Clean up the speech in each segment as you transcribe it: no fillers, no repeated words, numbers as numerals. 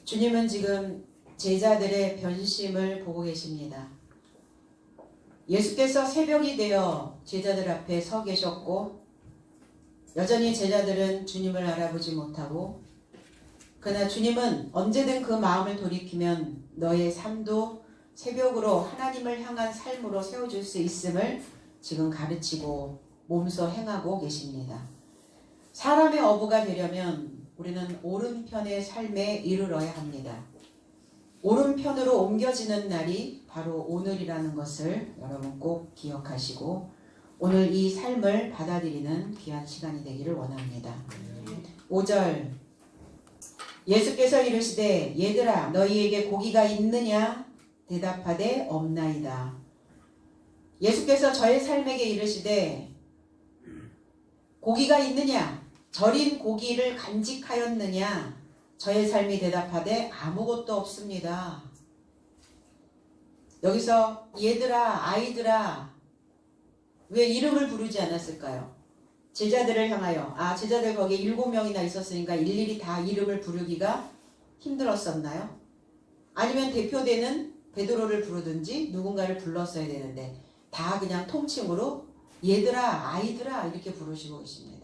주님은 지금 제자들의 변심을 보고 계십니다. 예수께서 새벽이 되어 제자들 앞에 서 계셨고 여전히 제자들은 주님을 알아보지 못하고 그러나 주님은 언제든 그 마음을 돌이키면 너의 삶도 새벽으로 하나님을 향한 삶으로 세워줄 수 있음을 지금 가르치고 몸소 행하고 계십니다. 사람의 어부가 되려면 우리는 오른편의 삶에 이르러야 합니다. 오른편으로 옮겨지는 날이 바로 오늘이라는 것을 여러분 꼭 기억하시고 오늘 이 삶을 받아들이는 귀한 시간이 되기를 원합니다. 5절 예수께서 이르시되 얘들아 너희에게 고기가 있느냐 대답하되 없나이다. 예수께서 저의 삶에게 이르시되 고기가 있느냐 절인 고기를 간직하였느냐 저의 삶이 대답하되 아무것도 없습니다. 여기서 얘들아 아이들아 왜 이름을 부르지 않았을까요? 제자들을 향하여 제자들 거기에 7명이나 있었으니까 일일이 다 이름을 부르기가 힘들었었나요? 아니면 대표되는 베드로를 부르든지 누군가를 불렀어야 되는데 다 그냥 통칭으로 얘들아 아이들아 이렇게 부르시고 계십니다.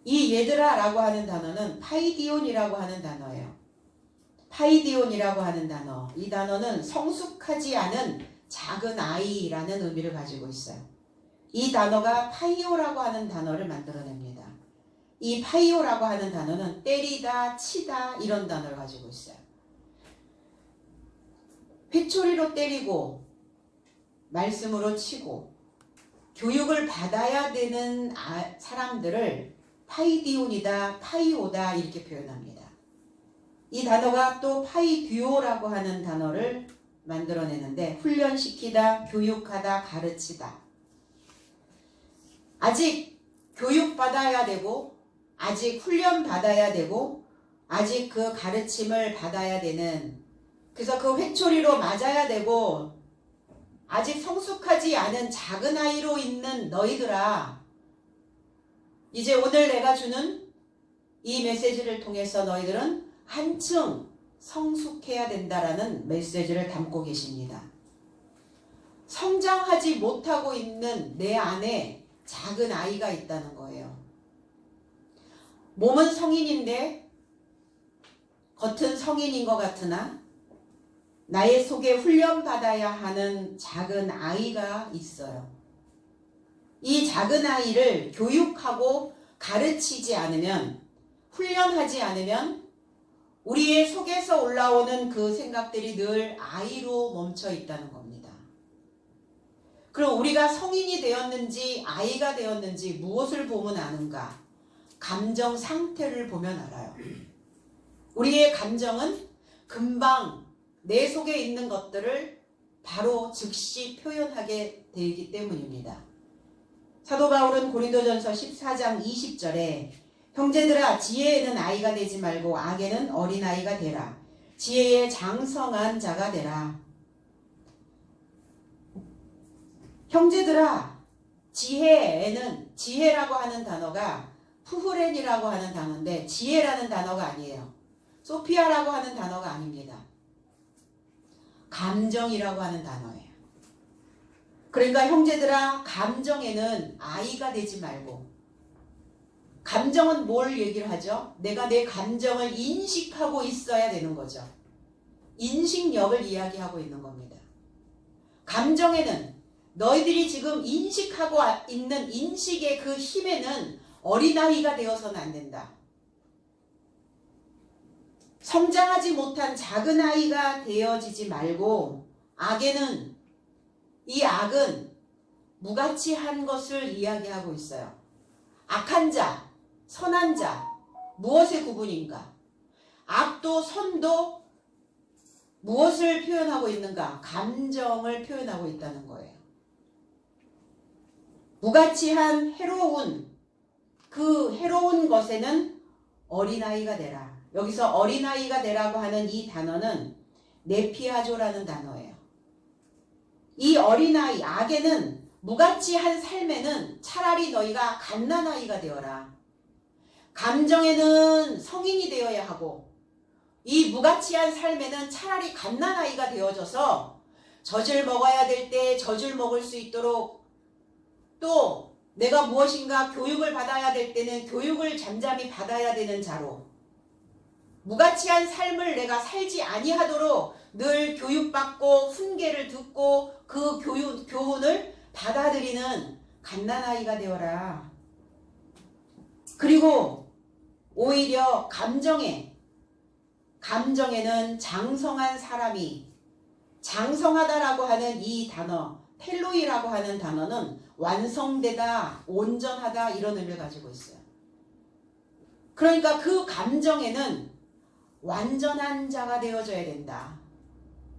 이 얘들아 라고 하는 단어는 파이디온이라고 하는 단어예요. 파이디온이라고 하는 단어. 이 단어는 성숙하지 않은 작은 아이라는 의미를 가지고 있어요. 이 단어가 파이오라고 하는 단어를 만들어냅니다. 이 파이오라고 하는 단어는 때리다, 치다 이런 단어를 가지고 있어요. 회초리로 때리고 말씀으로 치고 교육을 받아야 되는 사람들을 파이디온이다, 파이오다 이렇게 표현합니다. 이 단어가 또 파이듀오라고 하는 단어를 만들어내는데 훈련시키다, 교육하다, 가르치다. 아직 교육받아야 되고 아직 훈련받아야 되고 아직 그 가르침을 받아야 되는 그래서 그 회초리로 맞아야 되고 아직 성숙하지 않은 작은 아이로 있는 너희들아 이제 오늘 내가 주는 이 메시지를 통해서 너희들은 한층 성숙해야 된다라는 메시지를 담고 계십니다. 성장하지 못하고 있는 내 안에 작은 아이가 있다는 거예요. 몸은 성인인데 겉은 성인인 것 같으나 나의 속에 훈련받아야 하는 작은 아이가 있어요. 이 작은 아이를 교육하고 가르치지 않으면 훈련하지 않으면 우리의 속에서 올라오는 그 생각들이 늘 아이로 멈춰 있다는 겁니다. 그럼 우리가 성인이 되었는지 아이가 되었는지 무엇을 보면 아는가? 감정 상태를 보면 알아요. 우리의 감정은 금방 내 속에 있는 것들을 바로 즉시 표현하게 되기 때문입니다. 사도 바울은 고린도전서 14장 20절에 형제들아 지혜에는 아이가 되지 말고 악에는 어린아이가 되라. 지혜에 장성한 자가 되라. 형제들아 지혜에는 지혜라고 하는 단어가 푸후렌이라고 하는 단어인데 지혜라는 단어가 아니에요. 소피아라고 하는 단어가 아닙니다. 감정이라고 하는 단어예요. 그러니까 형제들아 감정에는 아이가 되지 말고 감정은 뭘 얘기를 하죠? 내가 내 감정을 인식하고 있어야 되는 거죠. 인식력을 이야기하고 있는 겁니다. 감정에는 너희들이 지금 인식하고 있는 인식의 그 힘에는 어린아이가 되어서는 안 된다. 성장하지 못한 작은 아이가 되어지지 말고 악에는 이 악은 무가치한 것을 이야기하고 있어요. 악한 자, 선한 자, 무엇의 구분인가? 악도 선도 무엇을 표현하고 있는가? 감정을 표현하고 있다는 거예요. 무가치한 해로운 그 해로운 것에는 어린아이가 되라. 여기서 어린아이가 되라고 하는 이 단어는 네피아조라는 단어예요. 이 어린아이, 악에는 무가치한 삶에는 차라리 너희가 갓난아이가 되어라. 감정에는 성인이 되어야 하고 이 무가치한 삶에는 차라리 갓난아이가 되어져서 젖을 먹어야 될 때 젖을 먹을 수 있도록, 또 내가 무엇인가 교육을 받아야 될 때는 교육을 잠잠히 받아야 되는 자로, 무가치한 삶을 내가 살지 아니하도록 늘 교육받고 훈계를 듣고 그 교훈을 받아들이는 갓난아이가 되어라. 그리고 오히려 감정에는 장성한 사람이, 장성하다라고 하는 이 단어, 텔로이라고 하는 단어는 완성되다, 온전하다 이런 의미를 가지고 있어요. 그러니까 그 감정에는 완전한 자가 되어져야 된다.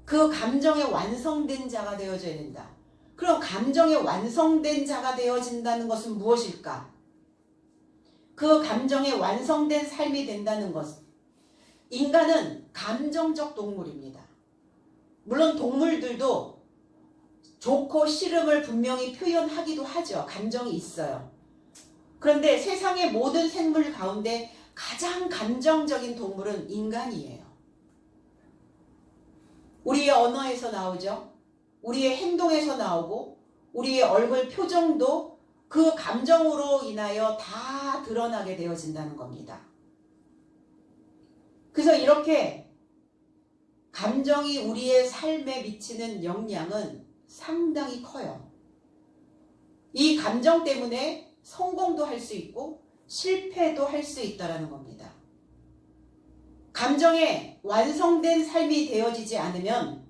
그 감정에 완성된 자가 되어져야 된다. 그럼 감정에 완성된 자가 되어진다는 것은 무엇일까? 그 감정에 완성된 삶이 된다는 것은, 인간은 감정적 동물입니다. 물론 동물들도 좋고 싫음을 분명히 표현하기도 하죠. 감정이 있어요. 그런데 세상의 모든 생물 가운데 가장 감정적인 동물은 인간이에요. 우리의 언어에서 나오죠. 우리의 행동에서 나오고 우리의 얼굴 표정도 그 감정으로 인하여 다 드러나게 되어진다는 겁니다. 그래서 이렇게 감정이 우리의 삶에 미치는 영향은 상당히 커요. 이 감정 때문에 성공도 할 수 있고 실패도 할 수 있다는 겁니다. 감정에 완성된 삶이 되어지지 않으면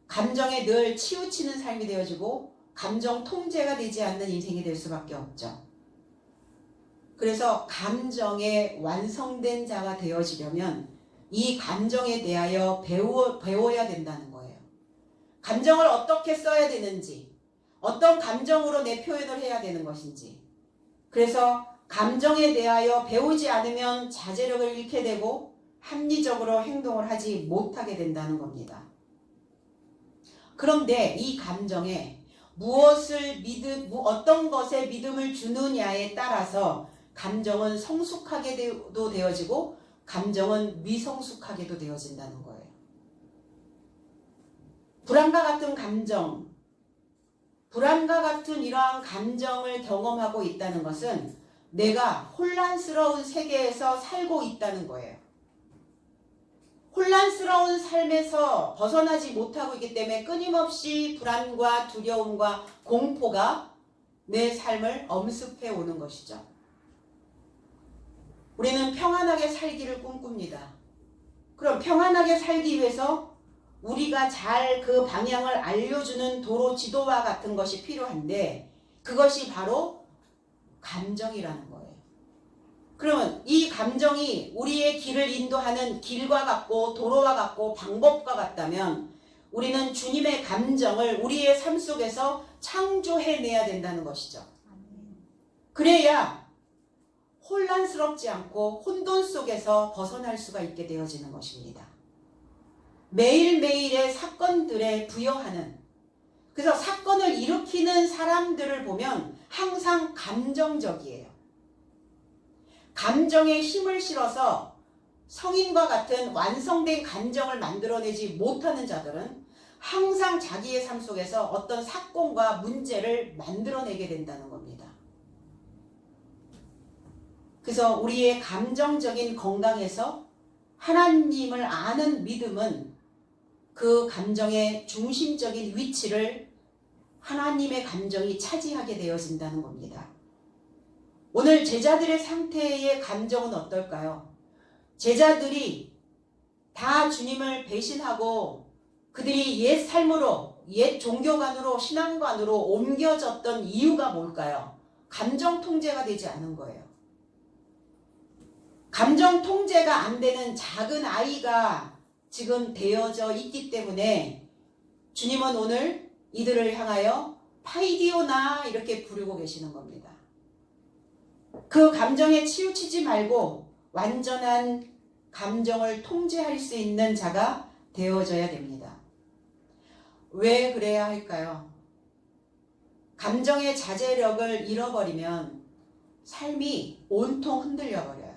감정에 늘 치우치는 삶이 되어지고 감정 통제가 되지 않는 인생이 될 수밖에 없죠. 그래서 감정에 완성된 자가 되어지려면 이 감정에 대하여 배워야 된다는 거예요. 감정을 어떻게 써야 되는지, 어떤 감정으로 내 표현을 해야 되는 것인지. 그래서 감정에 대하여 배우지 않으면 자제력을 잃게 되고 합리적으로 행동을 하지 못하게 된다는 겁니다. 그런데 이 감정에 어떤 것에 믿음을 주느냐에 따라서 감정은 성숙하게도 되어지고 감정은 미성숙하게도 되어진다는 거예요. 불안과 같은 감정, 불안과 같은 이러한 감정을 경험하고 있다는 것은 내가 혼란스러운 세계에서 살고 있다는 거예요. 혼란스러운 삶에서 벗어나지 못하고 있기 때문에 끊임없이 불안과 두려움과 공포가 내 삶을 엄습해 오는 것이죠. 우리는 평안하게 살기를 꿈꿉니다. 그럼 평안하게 살기 위해서 우리가 잘 그 방향을 알려주는 도로 지도와 같은 것이 필요한데 그것이 바로 감정이라는 거예요. 그러면 이 감정이 우리의 길을 인도하는 길과 같고 도로와 같고 방법과 같다면 우리는 주님의 감정을 우리의 삶 속에서 창조해내야 된다는 것이죠. 그래야 혼란스럽지 않고 혼돈 속에서 벗어날 수가 있게 되어지는 것입니다. 매일매일의 사건들에 부여하는, 그래서 사건을 일으키는 사람들을 보면 항상 감정적이에요. 감정에 힘을 실어서 성인과 같은 완성된 감정을 만들어내지 못하는 자들은 항상 자기의 삶 속에서 어떤 사건과 문제를 만들어내게 된다는 겁니다. 그래서 우리의 감정적인 건강에서 하나님을 아는 믿음은 그 감정의 중심적인 위치를 하나님의 감정이 차지하게 되어진다는 겁니다. 오늘 제자들의 상태의 감정은 어떨까요? 제자들이 다 주님을 배신하고 그들이 옛 삶으로, 옛 종교관으로, 신앙관으로 옮겨졌던 이유가 뭘까요? 감정 통제가 되지 않은 거예요. 감정 통제가 안 되는 작은 아이가 지금 되어져 있기 때문에 주님은 오늘 이들을 향하여 파이디오나 이렇게 부르고 계시는 겁니다. 그 감정에 치우치지 말고 완전한 감정을 통제할 수 있는 자가 되어져야 됩니다. 왜 그래야 할까요? 감정의 자제력을 잃어버리면 삶이 온통 흔들려 버려요.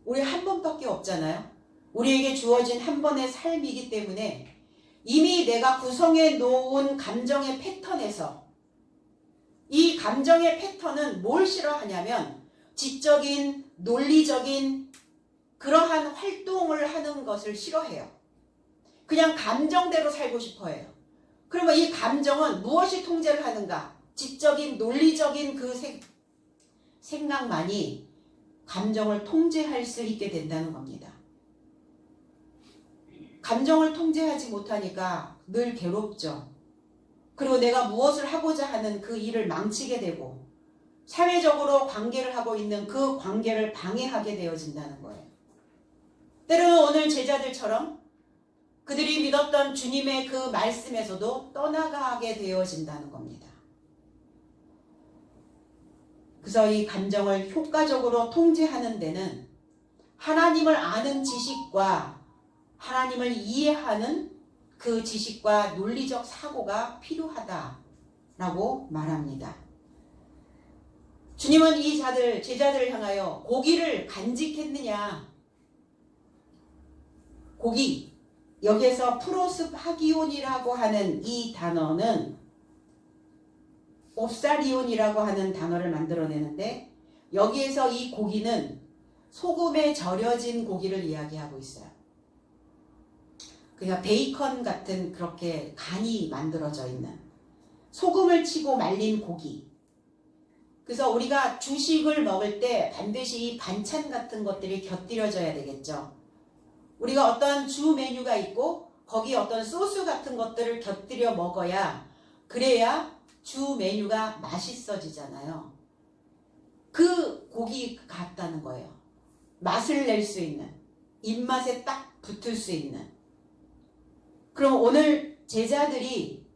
우리 한 번밖에 없잖아요. 우리에게 주어진 한 번의 삶이기 때문에 이미 내가 구성해 놓은 감정의 패턴에서 이 감정의 패턴은 뭘 싫어하냐면 지적인, 논리적인 그러한 활동을 하는 것을 싫어해요. 그냥 감정대로 살고 싶어 해요. 그러면 이 감정은 무엇이 통제를 하는가? 지적인, 논리적인 그 생각만이 감정을 통제할 수 있게 된다는 겁니다. 감정을 통제하지 못하니까 늘 괴롭죠. 그리고 내가 무엇을 하고자 하는 그 일을 망치게 되고 사회적으로 관계를 하고 있는 그 관계를 방해하게 되어진다는 거예요. 때로는 오늘 제자들처럼 그들이 믿었던 주님의 그 말씀에서도 떠나가게 되어진다는 겁니다. 그래서 이 감정을 효과적으로 통제하는 데는 하나님을 아는 지식과 하나님을 이해하는 그 지식과 논리적 사고가 필요하다라고 말합니다. 주님은 이 제자들을 향하여 고기를 간직했느냐? 고기, 여기에서 프로스하기온이라고 하는 이 단어는 옵사리온이라고 하는 단어를 만들어내는데 여기에서 이 고기는 소금에 절여진 고기를 이야기하고 있어요. 그러니까 베이컨 같은 그렇게 간이 만들어져 있는 소금을 치고 말린 고기. 그래서 우리가 주식을 먹을 때 반드시 반찬 같은 것들이 곁들여져야 되겠죠. 우리가 어떤 주 메뉴가 있고 거기 어떤 소스 같은 것들을 곁들여 먹어야 그래야 주 메뉴가 맛있어지잖아요. 그 고기 같다는 거예요. 맛을 낼 수 있는, 입맛에 딱 붙을 수 있는. 그럼 오늘 제자들이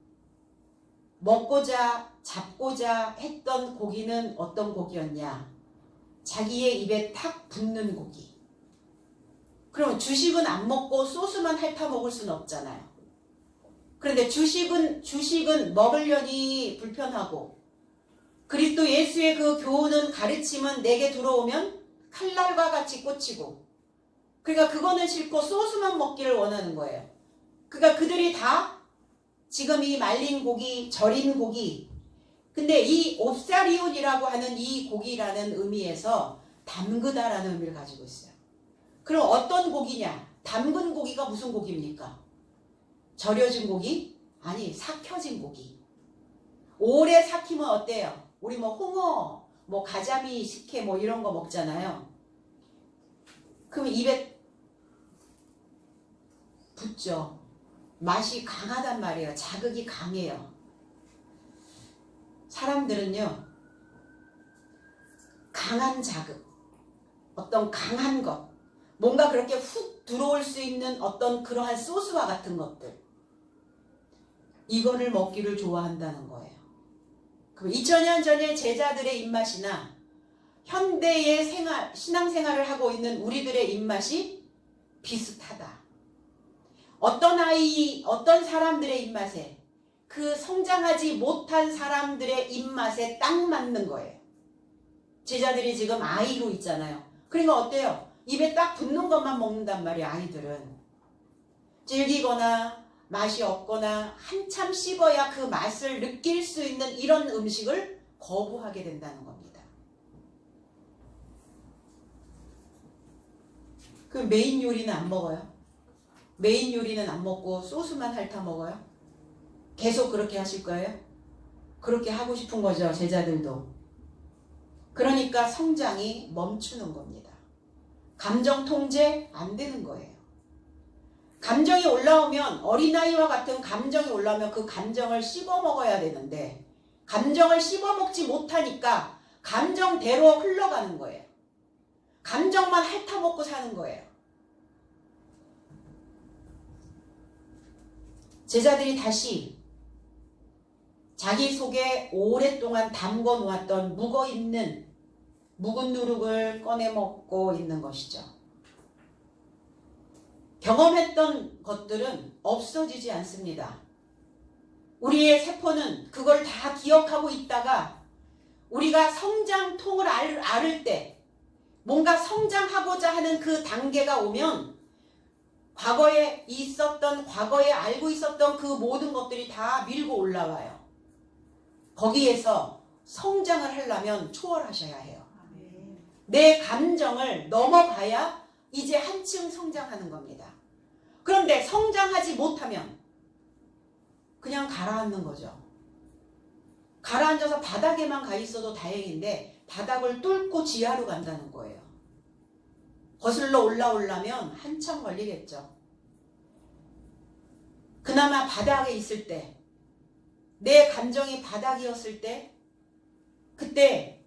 먹고자 잡고자 했던 고기는 어떤 고기였냐? 자기의 입에 탁 붙는 고기. 그럼 주식은 안 먹고 소스만 핥아 먹을 수는 없잖아요. 그런데 주식은 먹으려니 불편하고 그리스도 예수의 그 교훈은 가르침은 내게 들어오면 칼날과 같이 꽂히고 그러니까 그거는 싫고 소스만 먹기를 원하는 거예요. 그러니까 그들이 다 지금 이 말린 고기, 절인 고기 근데 이 옵사리온이라고 하는 이 고기라는 의미에서 담그다라는 의미를 가지고 있어요. 그럼 어떤 고기냐? 담근 고기가 무슨 고기입니까? 절여진 고기? 아니, 삭혀진 고기. 오래 삭히면 어때요? 우리 뭐 홍어, 뭐 가자미, 식혜 뭐 이런 거 먹잖아요. 그럼 입에 붙죠. 맛이 강하단 말이에요. 자극이 강해요. 사람들은요, 강한 자극, 어떤 강한 것, 뭔가 그렇게 훅 들어올 수 있는 어떤 그러한 소스와 같은 것들, 이거를 먹기를 좋아한다는 거예요. 그럼 2000년 전의 제자들의 입맛이나 현대의 신앙생활을 하고 있는 우리들의 입맛이 비슷하다. 어떤 사람들의 입맛에 그 성장하지 못한 사람들의 입맛에 딱 맞는 거예요. 제자들이 지금 아이로 있잖아요. 그러니까 어때요? 입에 딱 붙는 것만 먹는단 말이에요. 아이들은. 질기거나 맛이 없거나 한참 씹어야 그 맛을 느낄 수 있는 이런 음식을 거부하게 된다는 겁니다. 그 메인 요리는 안 먹어요? 메인 요리는 안 먹고 소스만 핥아 먹어요? 계속 그렇게 하실 거예요? 그렇게 하고 싶은 거죠, 제자들도. 그러니까 성장이 멈추는 겁니다. 감정 통제 안 되는 거예요. 감정이 올라오면 어린아이와 같은 감정이 올라오면 그 감정을 씹어 먹어야 되는데 감정을 씹어 먹지 못하니까 감정대로 흘러가는 거예요. 감정만 핥아 먹고 사는 거예요. 제자들이 다시 자기 속에 오랫동안 담궈 놓았던 묵어있는 묵은 누룩을 꺼내 먹고 있는 것이죠. 경험했던 것들은 없어지지 않습니다. 우리의 세포는 그걸 다 기억하고 있다가 우리가 성장통을 앓을 때 뭔가 성장하고자 하는 그 단계가 오면 과거에 있었던, 과거에 알고 있었던 그 모든 것들이 다 밀고 올라와요. 거기에서 성장을 하려면 초월하셔야 해요. 내 감정을 넘어가야 이제 한층 성장하는 겁니다. 그런데 성장하지 못하면 그냥 가라앉는 거죠. 가라앉아서 바닥에만 가 있어도 다행인데 바닥을 뚫고 지하로 간다는 거예요. 거슬러 올라오려면 한참 걸리겠죠. 그나마 바닥에 있을 때, 내 감정이 바닥이었을 때, 그때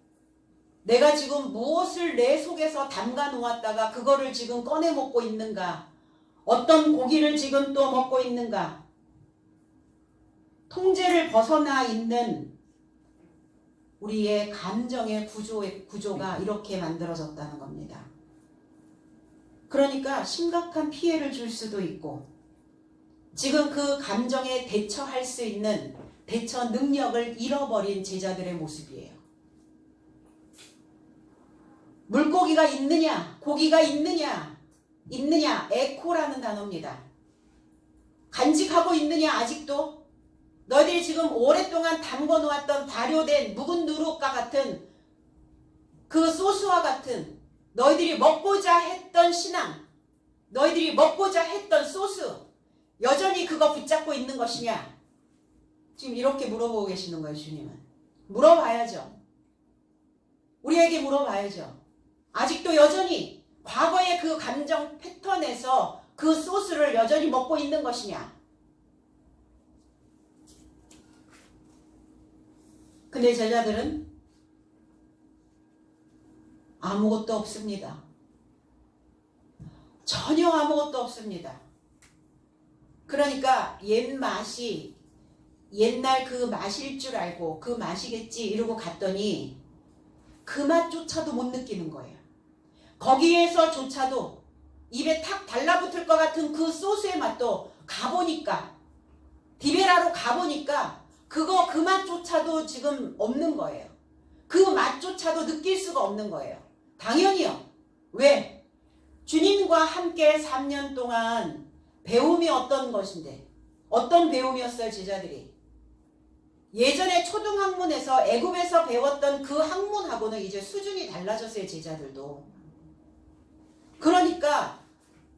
내가 지금 무엇을 내 속에서 담가 놓았다가 그거를 지금 꺼내 먹고 있는가, 어떤 고기를 지금 또 먹고 있는가, 통제를 벗어나 있는 우리의 감정의 구조가 이렇게 만들어졌다는 겁니다. 그러니까 심각한 피해를 줄 수도 있고, 지금 그 감정에 대처할 수 있는 대처 능력을 잃어버린 제자들의 모습이에요. 물고기가 있느냐, 고기가 있느냐, 에코라는 단어입니다. 간직하고 있느냐, 아직도? 너희들이 지금 오랫동안 담궈 놓았던 발효된 묵은 누룩과 같은 그 소스와 같은 너희들이 먹고자 했던 신앙, 너희들이 먹고자 했던 소스, 여전히 그거 붙잡고 있는 것이냐? 지금 이렇게 물어보고 계시는 거예요, 주님은. 물어봐야죠. 우리에게 물어봐야죠. 아직도 여전히 과거의 그 감정 패턴에서 그 소스를 여전히 먹고 있는 것이냐? 근데 제자들은 아무것도 없습니다. 전혀 아무것도 없습니다. 그러니까 옛맛이 옛날 그 맛일 줄 알고 그 맛이겠지 이러고 갔더니 그 맛조차도 못 느끼는 거예요. 거기에서조차도 입에 탁 달라붙을 것 같은 그 소스의 맛도 가보니까, 디베라로 가보니까 그 맛조차도 지금 없는 거예요. 그 맛조차도 느낄 수가 없는 거예요. 당연히요. 왜? 주님과 함께 3년 동안 배움이 어떤 것인데, 어떤 배움이었어요, 제자들이? 예전에 초등학문에서 애굽에서 배웠던 그 학문하고는 이제 수준이 달라졌어요, 제자들도. 그러니까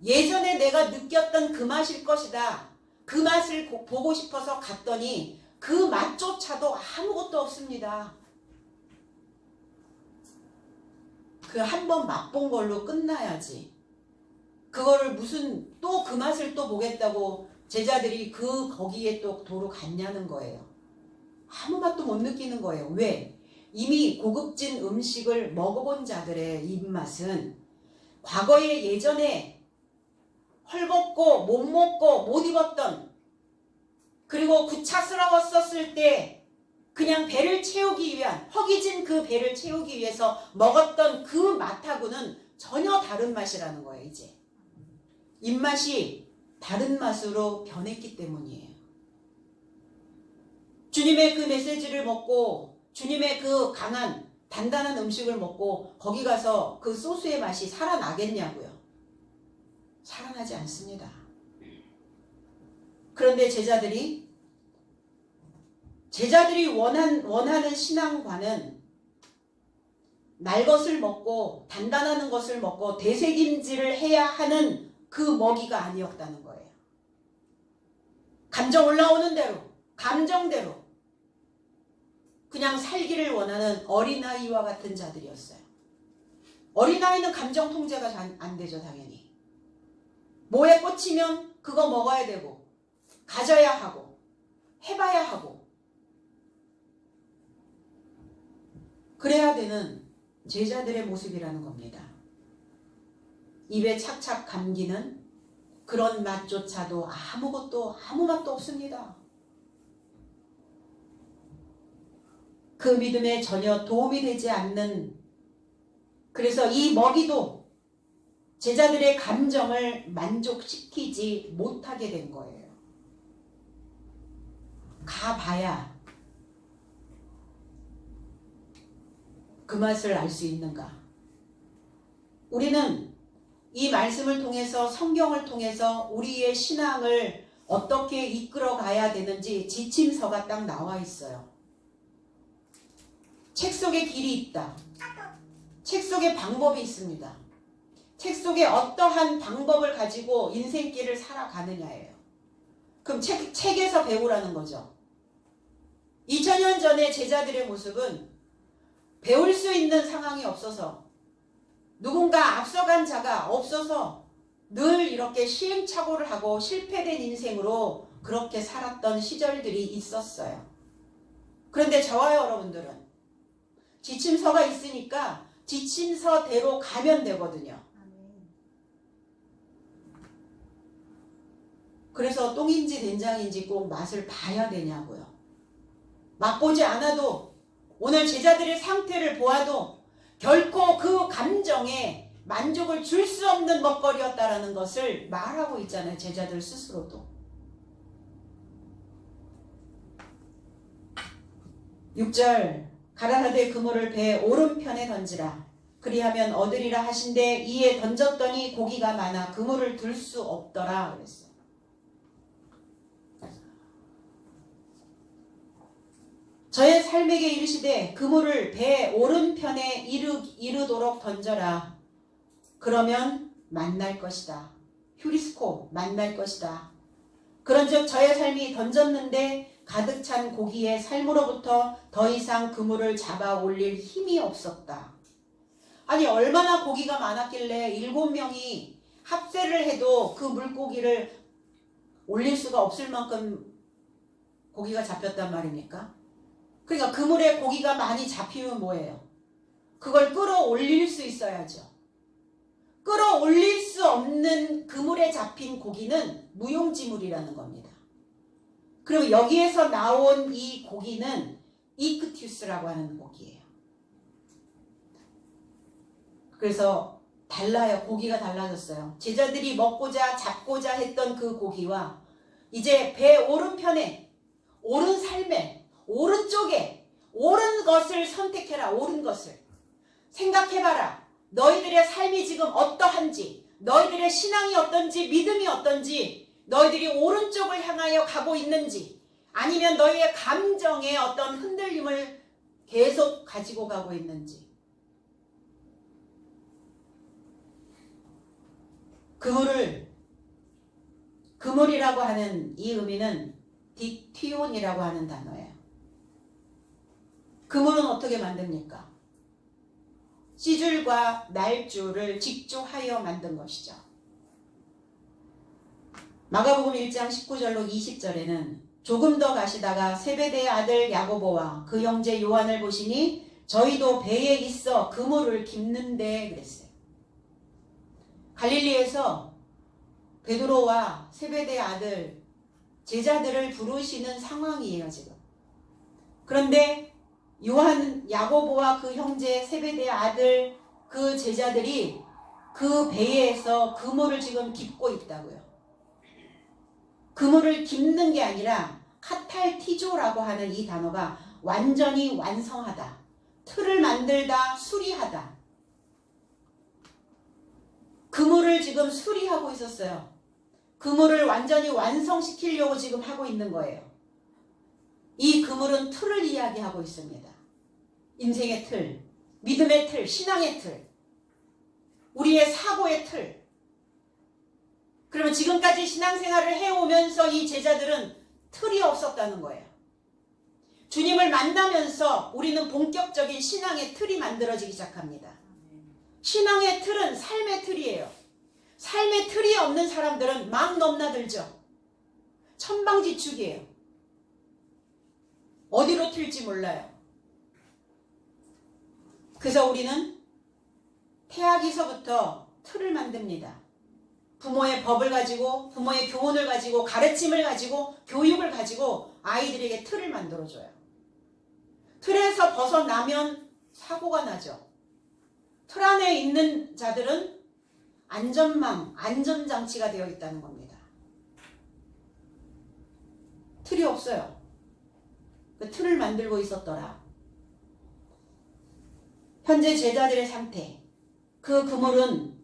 예전에 내가 느꼈던 그 맛일 것이다. 그 맛을 보고 싶어서 갔더니 그 맛조차도 아무것도 없습니다. 그 한 번 맛본 걸로 끝나야지. 그거를 무슨 또 그 맛을 또 보겠다고 제자들이 거기에 또 도로 갔냐는 거예요. 아무 맛도 못 느끼는 거예요. 왜? 이미 고급진 음식을 먹어본 자들의 입맛은 과거에 예전에 헐벗고 못 먹고 못 입었던, 그리고 구차스러웠었을 때 그냥 배를 채우기 위한, 허기진 그 배를 채우기 위해서 먹었던 그 맛하고는 전혀 다른 맛이라는 거예요. 이제 입맛이 다른 맛으로 변했기 때문이에요. 주님의 그 메시지를 먹고 주님의 그 강한 단단한 음식을 먹고 거기 가서 그 소스의 맛이 살아나겠냐고요. 살아나지 않습니다. 그런데 제자들이 원하는 신앙과는 날 것을 먹고 단단한 것을 먹고 되새김질을 해야 하는 그 먹이가 아니었다는 거예요. 감정 올라오는 대로, 감정대로 그냥 살기를 원하는 어린아이와 같은 자들이었어요. 어린아이는 감정 통제가 안 되죠, 당연히. 뭐에 꽂히면 그거 먹어야 되고, 가져야 하고, 해봐야 하고, 그래야 되는 제자들의 모습이라는 겁니다. 입에 착착 감기는 그런 맛조차도 아무 맛도 없습니다. 그 믿음에 전혀 도움이 되지 않는, 그래서 이 먹이도 제자들의 감정을 만족시키지 못하게 된 거예요. 가봐야 그 맛을 알 수 있는가? 우리는 이 말씀을 통해서 성경을 통해서 우리의 신앙을 어떻게 이끌어 가야 되는지 지침서가 딱 나와 있어요. 책 속에 길이 있다. 책 속에 방법이 있습니다. 책 속에 어떠한 방법을 가지고 인생길을 살아가느냐예요. 그럼 책에서 배우라는 거죠. 2000년 전에 제자들의 모습은 배울 수 있는 상황이 없어서 누군가 앞서간 자가 없어서 늘 이렇게 시행착오를 하고 실패된 인생으로 그렇게 살았던 시절들이 있었어요. 그런데 저와 여러분들은 지침서가 있으니까 지침서대로 가면 되거든요. 그래서 똥인지 된장인지 꼭 맛을 봐야 되냐고요. 맛보지 않아도 오늘 제자들의 상태를 보아도 결코 그 감정에 만족을 줄 수 없는 먹거리였다라는 것을 말하고 있잖아요. 제자들 스스로도. 6절 가라사대 그물을 배 오른편에 던지라. 그리하면 얻으리라 하신대 이에 던졌더니 고기가 많아 그물을 들 수 없더라 그랬어요. 저의 삶에게 이르시되 그물을 배 오른편에 이르도록 던져라. 그러면 만날 것이다. 휴리스코 만날 것이다. 그런즉 저의 삶이 던졌는데 가득 찬 고기의 삶으로부터 더 이상 그물을 잡아 올릴 힘이 없었다. 아니 얼마나 고기가 많았길래 7명이 합세를 해도 그 물고기를 올릴 수가 없을 만큼 고기가 잡혔단 말입니까? 그러니까 그물에 고기가 많이 잡히면 뭐예요? 그걸 끌어올릴 수 있어야죠. 끌어올릴 수 없는 그물에 잡힌 고기는 무용지물이라는 겁니다. 그리고 여기에서 나온 이 고기는 이크티우스라고 하는 고기예요. 그래서 달라요. 고기가 달라졌어요. 제자들이 먹고자 잡고자 했던 그 고기와 이제 배 오른편에 옳은 삶에 오른쪽에 옳은 것을 선택해라. 옳은 것을 생각해봐라. 너희들의 삶이 지금 어떠한지, 너희들의 신앙이 어떤지, 믿음이 어떤지, 너희들이 오른쪽을 향하여 가고 있는지, 아니면 너희의 감정에 어떤 흔들림을 계속 가지고 가고 있는지. 그물이라고 하는 이 의미는 딕티온이라고 하는 단어예요. 그물은 어떻게 만듭니까? 씨줄과 날줄을 직조하여 만든 것이죠. 마가복음 1장 19절로 20절에는 조금 더 가시다가 세베대의 아들 야고보와 그 형제 요한을 보시니 저희도 배에 있어 그물을 깁는데 그랬어요. 갈릴리에서 베드로와 세베대의 아들 제자들을 부르시는 상황이에요 지금. 그런데 야고보와 그 형제 세베대의 아들 그 제자들이 그 배에서 그물을 지금 깁고 있다고요. 그물을 깁는 게 아니라 카탈티조라고 하는 이 단어가 완전히 완성하다, 틀을 만들다, 수리하다. 그물을 지금 수리하고 있었어요. 그물을 완전히 완성시키려고 지금 하고 있는 거예요. 이 그물은 틀을 이야기하고 있습니다. 인생의 틀, 믿음의 틀, 신앙의 틀, 우리의 사고의 틀. 그러면 지금까지 신앙생활을 해오면서 이 제자들은 틀이 없었다는 거예요. 주님을 만나면서 우리는 본격적인 신앙의 틀이 만들어지기 시작합니다. 신앙의 틀은 삶의 틀이에요. 삶의 틀이 없는 사람들은 막 넘나들죠. 천방지축이에요. 어디로 튈지 몰라요. 그래서 우리는 태아기서부터 틀을 만듭니다. 부모의 법을 가지고, 부모의 교훈을 가지고, 가르침을 가지고, 교육을 가지고 아이들에게 틀을 만들어줘요. 틀에서 벗어나면 사고가 나죠. 틀 안에 있는 자들은 안전망, 안전장치가 되어 있다는 겁니다. 틀이 없어요. 그 틀을 만들고 있었더라. 현재 제자들의 상태, 그 그물은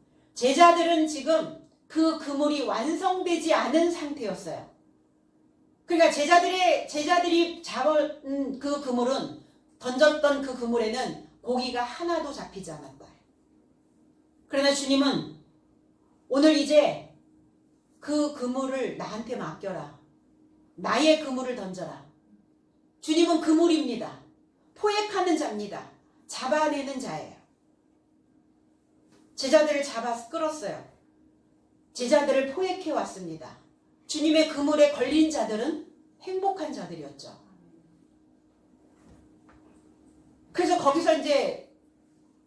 제자들은 지금 그 그물이 완성되지 않은 상태였어요. 그러니까 제자들이 잡은 그 그물은, 던졌던 그 그물에는 고기가 하나도 잡히지 않았다. 그러나 주님은 오늘 이제 그 그물을 나한테 맡겨라. 나의 그물을 던져라. 주님은 그물입니다. 포획하는 자입니다. 잡아내는 자예요. 제자들을 잡아 끌었어요. 제자들을 포획해 왔습니다. 주님의 그물에 걸린 자들은 행복한 자들이었죠. 그래서 거기서 이제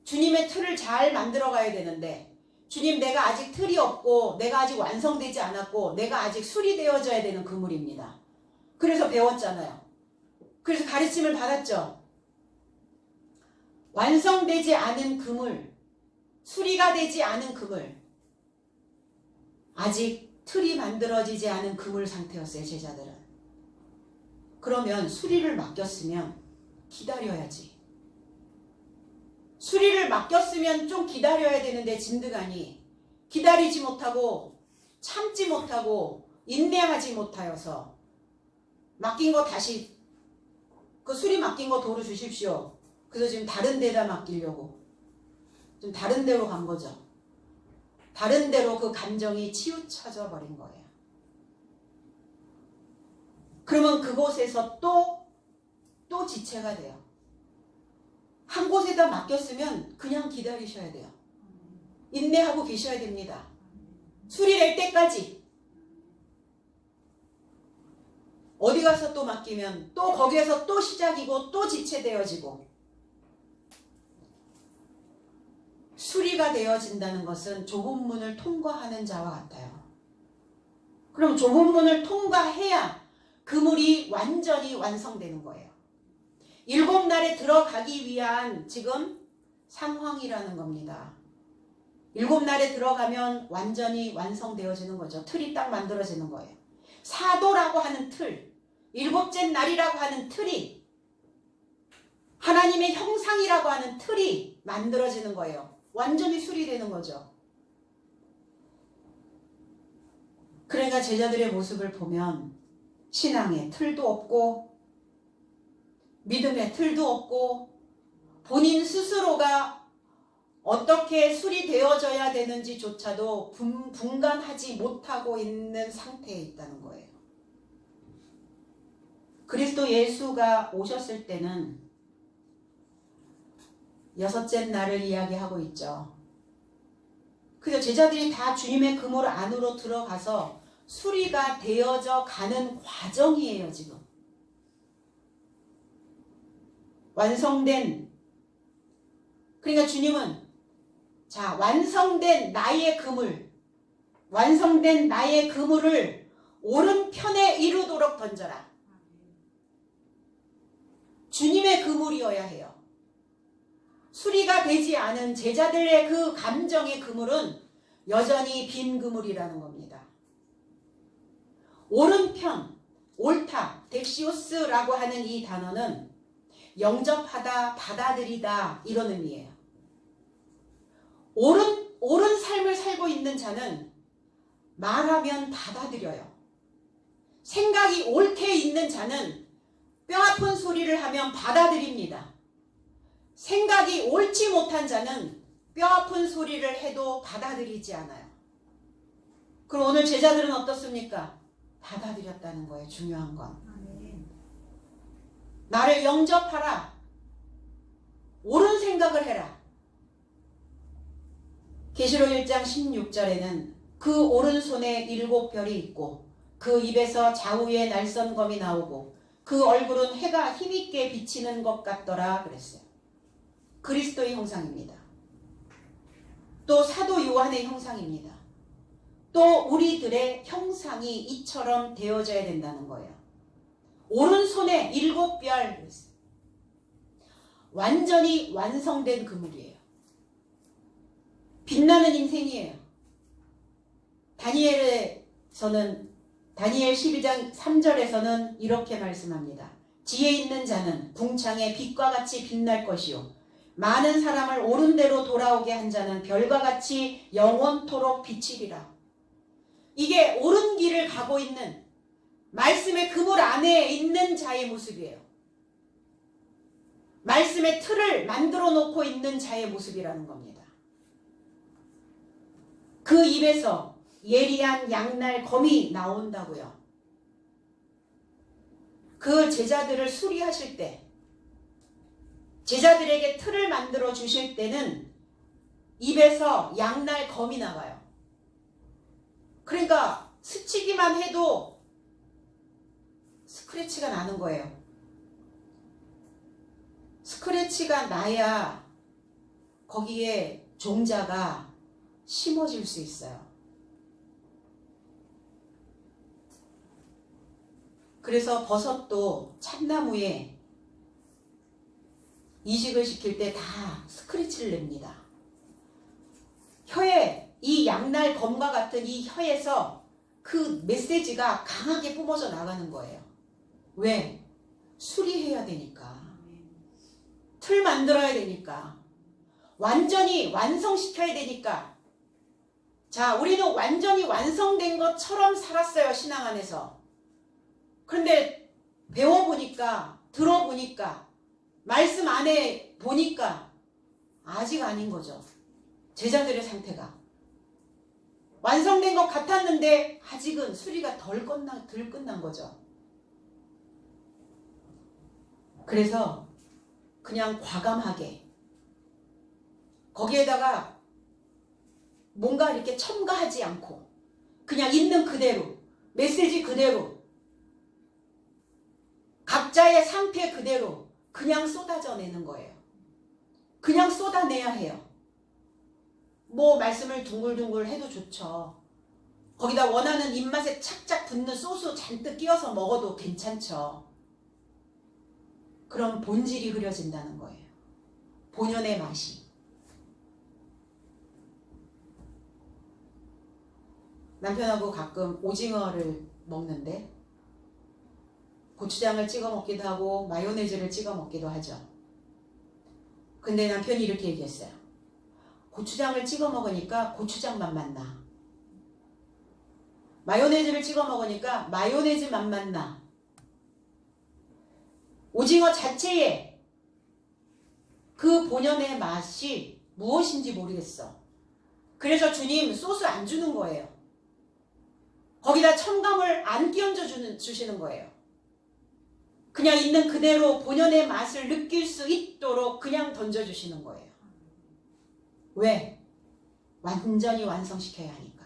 주님의 틀을 잘 만들어 가야 되는데, 주님, 내가 아직 틀이 없고 내가 아직 완성되지 않았고 내가 아직 수리되어져야 되는 그물입니다. 그래서 배웠잖아요. 그래서 가르침을 받았죠. 완성되지 않은 그물, 수리가 되지 않은 그물, 아직 틀이 만들어지지 않은 그물 상태였어요, 제자들은. 그러면 수리를 맡겼으면 기다려야지. 수리를 맡겼으면 좀 기다려야 되는데 진드간이 기다리지 못하고 참지 못하고 인내하지 못하여서 맡긴 거 다시, 그 수리 맡긴 거 도로 주십시오. 그래서 지금 다른 데다 맡기려고 좀 다른 데로 간 거죠. 다른 데로 그 감정이 치우쳐져 버린 거예요. 그러면 그곳에서 또 지체가 돼요. 한 곳에다 맡겼으면 그냥 기다리셔야 돼요. 인내하고 계셔야 됩니다. 수리될 때까지. 어디 가서 또 맡기면 또 거기에서 또 시작이고 또 지체되어지고, 수리가 되어진다는 것은 좁은 문을 통과하는 자와 같아요. 그럼 좁은 문을 통과해야 그물이 완전히 완성되는 거예요. 7날에 들어가기 위한 지금 상황이라는 겁니다. 7날에 들어가면 완전히 완성되어지는 거죠. 틀이 딱 만들어지는 거예요. 사도라고 하는 틀, 7째 날이라고 하는 틀이, 하나님의 형상이라고 하는 틀이 만들어지는 거예요. 완전히 수리되는 거죠. 그러니까 제자들의 모습을 보면 신앙의 틀도 없고 믿음의 틀도 없고 본인 스스로가 어떻게 수리되어져야 되는지조차도 분간하지 못하고 있는 상태에 있다는 거예요. 그리스도 예수가 오셨을 때는 6째 날을 이야기하고 있죠. 그래서 제자들이 다 주님의 그물 안으로 들어가서 수리가 되어져 가는 과정이에요, 지금. 완성된, 그러니까 주님은 자, 완성된 나의 그물, 완성된 나의 그물을 오른편에 이루도록 던져라. 주님의 그물이어야 해요. 수리가 되지 않은 제자들의 그 감정의 그물은 여전히 빈 그물이라는 겁니다. 오른편, 옳다, 덱시오스라고 하는 이 단어는 영접하다, 받아들이다 이런 의미예요. 옳은 삶을 살고 있는 자는 말하면 받아들여요. 생각이 옳게 있는 자는 뼈아픈 소리를 하면 받아들입니다. 생각이 옳지 못한 자는 뼈아픈 소리를 해도 받아들이지 않아요. 그럼 오늘 제자들은 어떻습니까? 받아들였다는 거예요. 중요한 건. 나를 영접하라. 옳은 생각을 해라. 계시록 1장 16절에는 그 오른손에 7별이 있고 그 입에서 좌우에 날선검이 나오고 그 얼굴은 해가 힘있게 비치는 것 같더라 그랬어요. 그리스도의 형상입니다. 또 사도 요한의 형상입니다. 또 우리들의 형상이 이처럼 되어져야 된다는 거예요. 오른손에 7별, 완전히 완성된 그물이에요. 빛나는 인생이에요. 다니엘 12장 3절에서는 이렇게 말씀합니다. 지혜 있는 자는 궁창의 빛과 같이 빛날 것이요 많은 사람을 옳은 대로 돌아오게 한 자는 별과 같이 영원토록 비치리라. 이게 옳은 길을 가고 있는 말씀의 그물 안에 있는 자의 모습이에요. 말씀의 틀을 만들어 놓고 있는 자의 모습이라는 겁니다. 그 입에서 예리한 양날 검이 나온다고요. 그 제자들을 수리하실 때, 제자들에게 틀을 만들어 주실 때는 입에서 양날 검이 나가요. 그러니까 스치기만 해도 스크래치가 나는 거예요. 스크래치가 나야 거기에 종자가 심어질 수 있어요. 그래서 버섯도 참나무에 이식을 시킬 때 다 스크래치를 냅니다. 혀에 이 양날 검과 같은 이 혀에서 그 메시지가 강하게 뿜어져 나가는 거예요. 왜? 수리해야 되니까. 틀 만들어야 되니까. 완전히 완성시켜야 되니까. 자, 우리는 완전히 완성된 것처럼 살았어요, 신앙 안에서. 그런데 배워보니까, 들어보니까, 말씀 안에 보니까 아직 아닌 거죠. 제자들의 상태가. 완성된 것 같았는데 아직은 수리가 덜 끝난 거죠. 그래서 그냥 과감하게 거기에다가 뭔가 이렇게 첨가하지 않고 그냥 있는 그대로, 메시지 그대로, 각자의 상태 그대로 그냥 쏟아져 내는 거예요. 그냥 쏟아내야 해요. 뭐 말씀을 둥글둥글 해도 좋죠. 거기다 원하는 입맛에 착착 붙는 소스 잔뜩 끼워서 먹어도 괜찮죠. 그럼 본질이 흐려진다는 거예요. 본연의 맛이. 남편하고 가끔 오징어를 먹는데 고추장을 찍어 먹기도 하고 마요네즈를 찍어 먹기도 하죠. 근데 남편이 이렇게 얘기했어요. 고추장을 찍어 먹으니까 고추장 맛만 나. 마요네즈를 찍어 먹으니까 마요네즈 맛만 나. 오징어 자체에 그 본연의 맛이 무엇인지 모르겠어. 그래서 주님 소스 안 주는 거예요. 거기다 첨가물 안 끼얹어 주시는 거예요. 그냥 있는 그대로 본연의 맛을 느낄 수 있도록 그냥 던져주시는 거예요. 왜? 완전히 완성시켜야 하니까.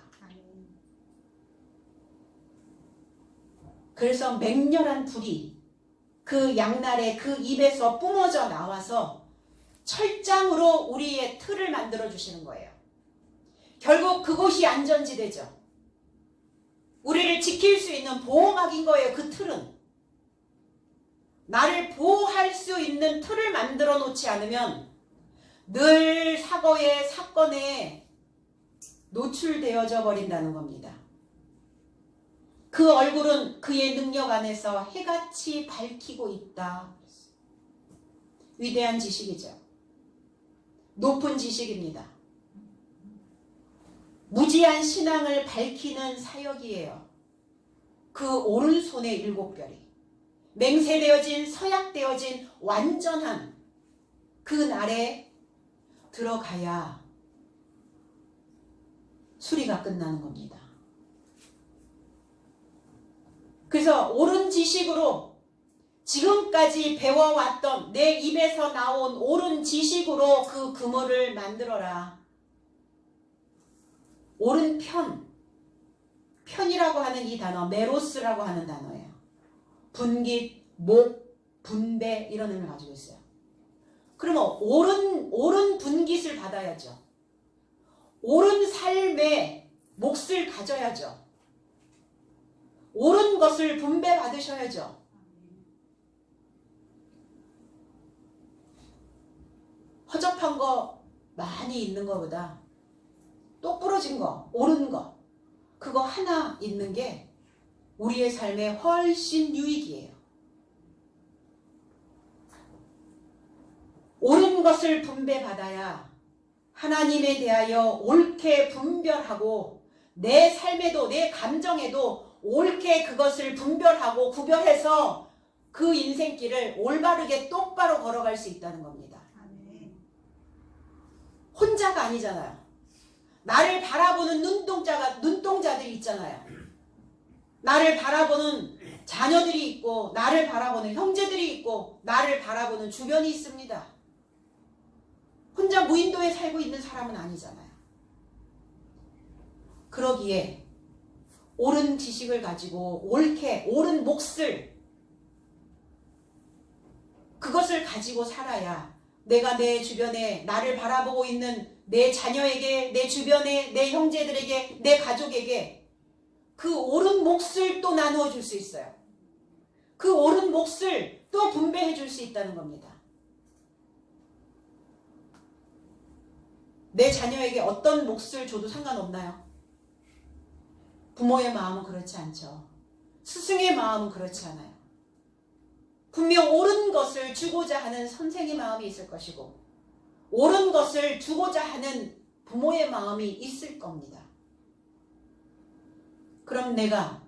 그래서 맹렬한 불이 그 양날의 그 입에서 뿜어져 나와서 철장으로 우리의 틀을 만들어 주시는 거예요. 결국 그곳이 안전지대죠. 우리를 지킬 수 있는 보호막인 거예요. 그 틀은. 나를 보호할 수 있는 틀을 만들어 놓지 않으면 늘 사건에 노출되어져 버린다는 겁니다. 그 얼굴은 그의 능력 안에서 해같이 밝히고 있다. 위대한 지식이죠. 높은 지식입니다. 무지한 신앙을 밝히는 사역이에요. 그 오른손의 7별이 맹세되어진 서약되어진 완전한 그 날에 들어가야 수리가 끝나는 겁니다. 그래서 옳은 지식으로 지금까지 배워왔던 내 입에서 나온 옳은 지식으로 그 그물을 만들어라. 옳은 편이라고 하는 이 단어, 메로스라고 하는 단어예요. 분깃, 목, 분배 이런 의미를 가지고 있어요. 그러면 옳은 분깃을 받아야죠. 옳은 삶의 몫을 가져야죠. 옳은 것을 분배받으셔야죠. 허접한 거 많이 있는 것보다 똑부러진 거, 옳은 거, 그거 하나 있는 게 우리의 삶에 훨씬 유익이에요. 옳은 것을 분배받아야 하나님에 대하여 옳게 분별하고 내 삶에도 내 감정에도 옳게 그것을 분별하고 구별해서 그 인생길을 올바르게 똑바로 걸어갈 수 있다는 겁니다. 혼자가 아니잖아요. 나를 바라보는 눈동자들이 있잖아요. 나를 바라보는 자녀들이 있고 나를 바라보는 형제들이 있고 나를 바라보는 주변이 있습니다. 혼자 무인도에 살고 있는 사람은 아니잖아요. 그러기에 옳은 지식을 가지고 옳게 옳은 몫을 그것을 가지고 살아야 내가 내 주변에 나를 바라보고 있는 내 자녀에게, 내 주변에, 내 형제들에게, 내 가족에게 그 옳은 몫을 또 나누어 줄 수 있어요. 그 옳은 몫을 또 분배해 줄 수 있다는 겁니다. 내 자녀에게 어떤 몫을 줘도 상관없나요? 부모의 마음은 그렇지 않죠. 스승의 마음은 그렇지 않아요. 분명 옳은 것을 주고자 하는 선생의 마음이 있을 것이고 옳은 것을 주고자 하는 부모의 마음이 있을 겁니다. 그럼 내가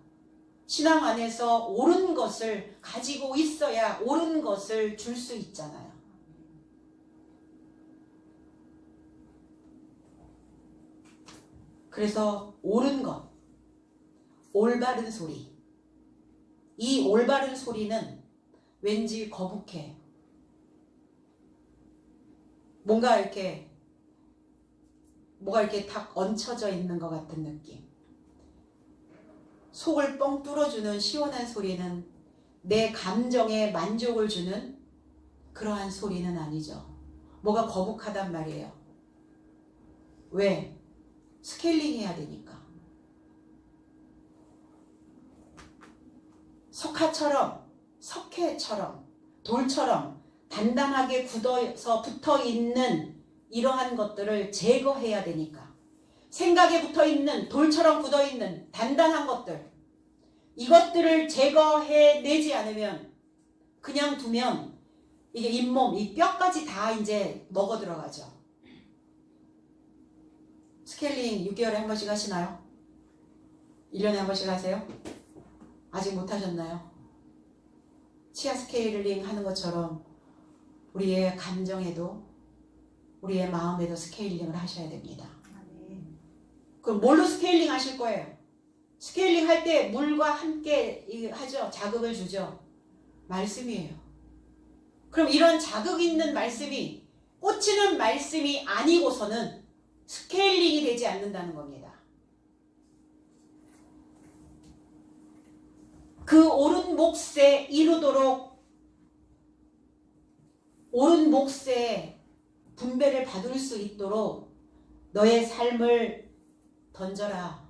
신앙 안에서 옳은 것을 가지고 있어야 옳은 것을 줄 수 있잖아요. 그래서 옳은 것, 올바른 소리. 이 올바른 소리는 왠지 거북해. 뭐가 이렇게 탁 얹혀져 있는 것 같은 느낌. 속을 뻥 뚫어주는 시원한 소리는 내 감정에 만족을 주는 그러한 소리는 아니죠. 뭐가 거북하단 말이에요. 왜? 스케일링 해야 되니까. 석회처럼 돌처럼 단단하게 굳어서 붙어있는 이러한 것들을 제거해야 되니까. 생각에 붙어있는 돌처럼 굳어있는 단단한 것들, 이것들을 제거해내지 않으면 그냥 두면 이게 잇몸, 이 뼈까지 다 이제 먹어 들어가죠. 스케일링 6개월에 한 번씩 하시나요? 1년에 한 번씩 하세요? 아직 못 하셨나요? 치아 스케일링 하는 것처럼 우리의 감정에도 우리의 마음에도 스케일링을 하셔야 됩니다. 그럼 뭘로 스케일링 하실 거예요? 스케일링 할 때 물과 함께 하죠. 자극을 주죠. 말씀이에요. 그럼 이런 자극 있는 말씀이 꽂히는 말씀이 아니고서는 스케일링이 되지 않는다는 겁니다. 그 옳은 몫에 이루도록 옳은 몫에 분배를 받을 수 있도록 너의 삶을 던져라.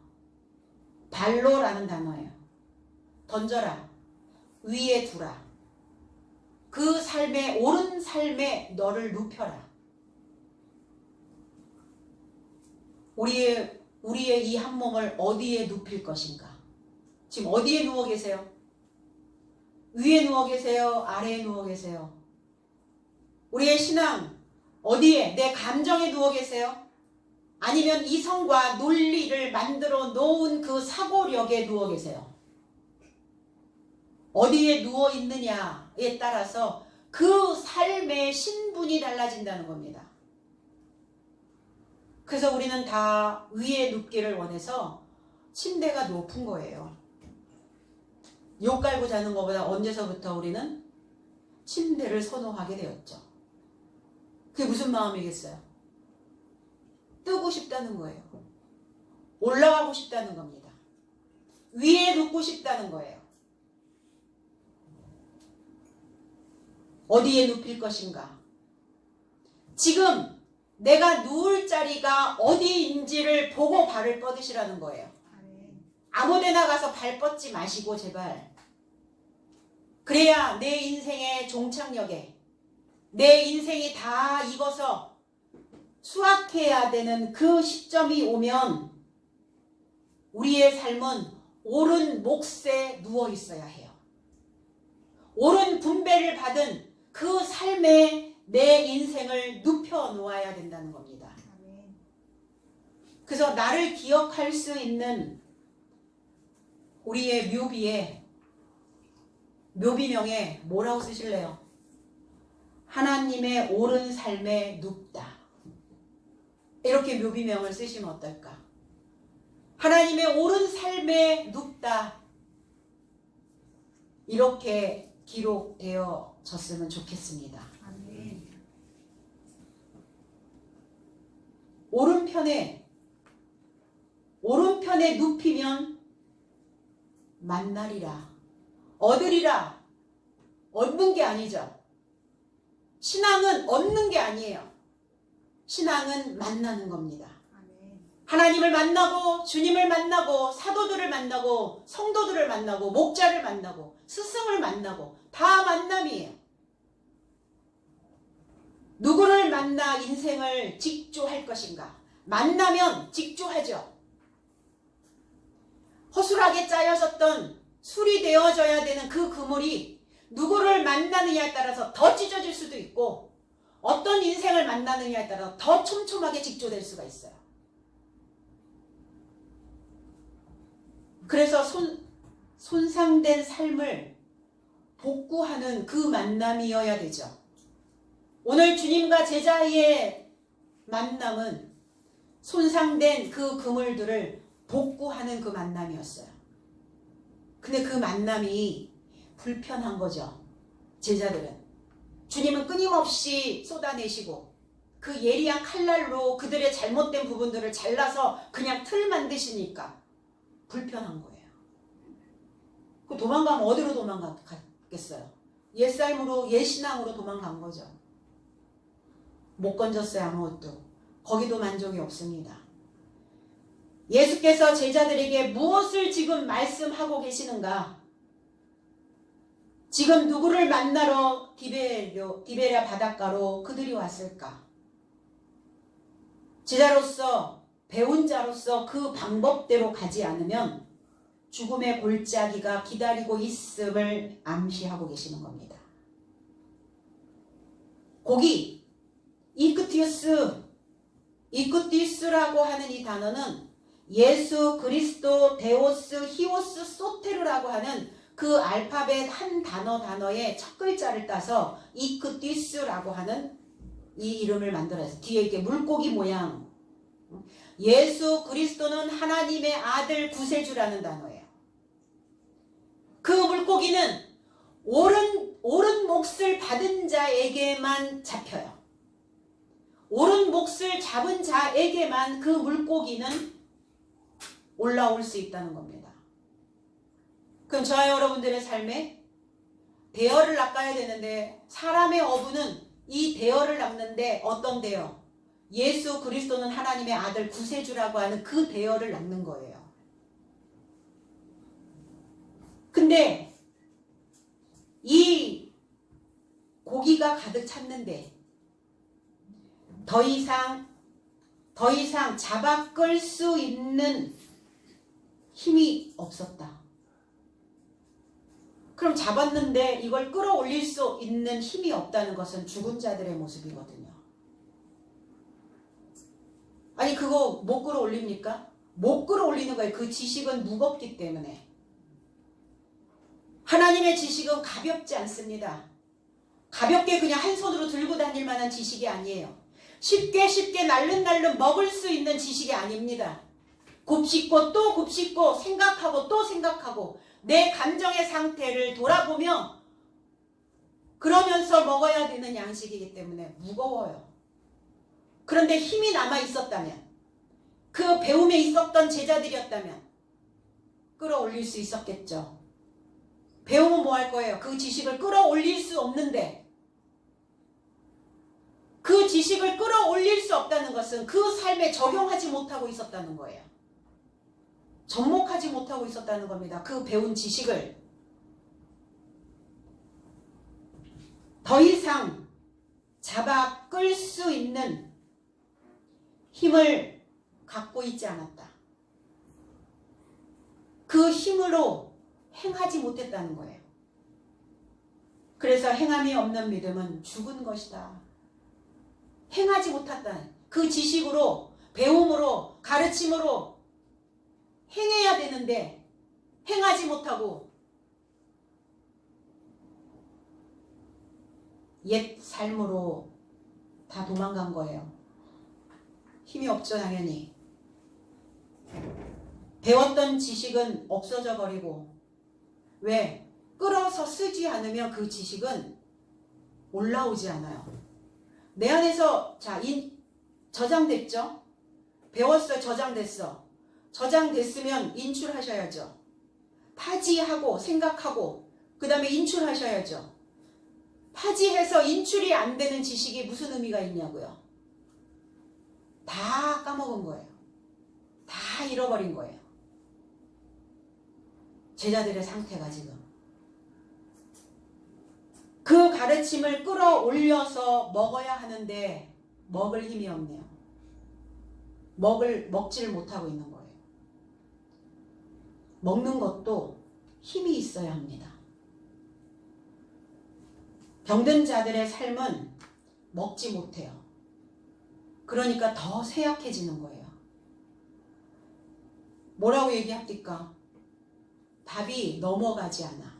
발로라는 단어예요. 던져라. 위에 두라. 그 삶에 옳은 삶에 너를 눕혀라. 우리의 이 한 몸을 어디에 눕힐 것인가? 지금 어디에 누워 계세요? 위에 누워 계세요? 아래에 누워 계세요? 우리의 신앙 어디에? 내 감정에 누워 계세요? 아니면 이성과 논리를 만들어 놓은 그 사고력에 누워 계세요? 어디에 누워 있느냐에 따라서 그 삶의 신분이 달라진다는 겁니다. 그래서 우리는 다 위에 눕기를 원해서 침대가 높은 거예요. 욕 깔고 자는 것보다 언제서부터 우리는 침대를 선호하게 되었죠. 그게 무슨 마음이겠어요? 뜨고 싶다는 거예요. 올라가고 싶다는 겁니다. 위에 눕고 싶다는 거예요. 어디에 눕힐 것인가? 지금 내가 누울 자리가 어디인지를 보고 발을 뻗으시라는 거예요. 아무데나 가서 발 뻗지 마시고 제발. 그래야 내 인생의 종착역에 내 인생이 다 익어서 수확해야 되는 그 시점이 오면 우리의 삶은 옳은 몫에 누워 있어야 해요. 옳은 분배를 받은 그 삶에 내 인생을 눕혀 놓아야 된다는 겁니다. 그래서 나를 기억할 수 있는 우리의 묘비명에 뭐라고 쓰실래요? 하나님의 옳은 삶에 눕다. 이렇게 묘비명을 쓰시면 어떨까? 하나님의 옳은 삶에 눕다. 이렇게 기록되어졌으면 좋겠습니다. 아멘. 오른편에 눕히면 만나리라. 얻으리라. 얻는 게 아니죠. 신앙은 얻는 게 아니에요. 신앙은 만나는 겁니다. 하나님을 만나고 주님을 만나고 사도들을 만나고 성도들을 만나고 목자를 만나고 스승을 만나고 다 만남이에요. 누구를 만나 인생을 직조할 것인가? 만나면 직조하죠. 허술하게 짜여졌던 술이 되어져야 되는 그 그물이 누구를 만나느냐에 따라서 더 찢어질 수도 있고 어떤 인생을 만나느냐에 따라 더 촘촘하게 직조될 수가 있어요. 그래서 손상된 삶을 복구하는 그 만남이어야 되죠. 오늘 주님과 제자의 만남은 손상된 그 그물들을 복구하는 그 만남이었어요. 근데 그 만남이 불편한 거죠. 제자들은. 주님은 끊임없이 쏟아내시고 그 예리한 칼날로 그들의 잘못된 부분들을 잘라서 그냥 틀 만드시니까 불편한 거예요. 그 도망가면 어디로 도망갔겠어요? 옛삶으로, 옛신앙으로 도망간 거죠. 못 건졌어요. 아무것도. 거기도 만족이 없습니다. 예수께서 제자들에게 무엇을 지금 말씀하고 계시는가? 지금 누구를 만나러 디베랴 바닷가로 그들이 왔을까? 제자로서, 배운 자로서 그 방법대로 가지 않으면 죽음의 골짜기가 기다리고 있음을 암시하고 계시는 겁니다. 거기 이크티우스라고 하는 이 단어는 예수 그리스도 데오스 히오스 소테르라고 하는 그 알파벳 한 단어의 첫 글자를 따서 이크티우스라고 하는 이 이름을 만들어서 뒤에 이렇게 물고기 모양. 예수 그리스도는 하나님의 아들 구세주라는 단어예요. 그 물고기는 옳은 몫을 받은 자에게만 잡혀요. 옳은 몫을 잡은 자에게만 그 물고기는 올라올 수 있다는 겁니다. 그럼 저와 여러분들의 삶에 대어를 낚아야 되는데 사람의 어부는 이 대어를 낚는데 어떤 대어? 예수 그리스도는 하나님의 아들 구세주라고 하는 그 대어를 낚는 거예요. 근데 이 고기가 가득 찼는데 더 이상 잡아 끌 수 있는 힘이 없었다. 그럼 잡았는데 이걸 끌어올릴 수 있는 힘이 없다는 것은 죽은 자들의 모습이거든요. 아니 그거 못 끌어올립니까? 못 끌어올리는 거예요. 그 지식은 무겁기 때문에. 하나님의 지식은 가볍지 않습니다. 가볍게 그냥 한 손으로 들고 다닐 만한 지식이 아니에요. 쉽게 날름날름 먹을 수 있는 지식이 아닙니다. 곱씹고 또 곱씹고 생각하고 또 생각하고 내 감정의 상태를 돌아보며 그러면서 먹어야 되는 양식이기 때문에 무거워요. 그런데 힘이 남아 있었다면, 그 배움에 있었던 제자들이었다면 끌어올릴 수 있었겠죠. 배우면 뭐 할 거예요? 그 지식을 끌어올릴 수 없는데, 그 지식을 끌어올릴 수 없다는 것은 그 삶에 적용하지 못하고 있었다는 거예요. 접목하지 못하고 있었다는 겁니다. 그 배운 지식을. 더 이상 잡아 끌 수 있는 힘을 갖고 있지 않았다. 그 힘으로 행하지 못했다는 거예요. 그래서 행함이 없는 믿음은 죽은 것이다 행하지 못했다는 그 지식으로, 배움으로, 가르침으로 행해야 되는데 행하지 못하고 옛 삶으로 다 도망간 거예요. 힘이 없죠, 당연히. 배웠던 지식은 없어져 버리고, 왜? 끌어서 쓰지 않으면 그 지식은 올라오지 않아요. 내 안에서 저장됐죠? 배웠어요. 저장됐어. 저장됐으면 인출하셔야죠. 파지하고 생각하고 그 다음에 인출하셔야죠. 파지해서 인출이 안 되는 지식이 무슨 의미가 있냐고요. 다 까먹은 거예요. 다 잃어버린 거예요. 제자들의 상태가 지금. 그 가르침을 끌어올려서 먹어야 하는데 먹을 힘이 없네요. 먹지를 못하고 있는 거예요. 먹는 것도 힘이 있어야 합니다. 병든 자들의 삶은 먹지 못해요. 그러니까 더 쇠약해지는 거예요. 뭐라고 얘기합니까? 답이 넘어가지 않아.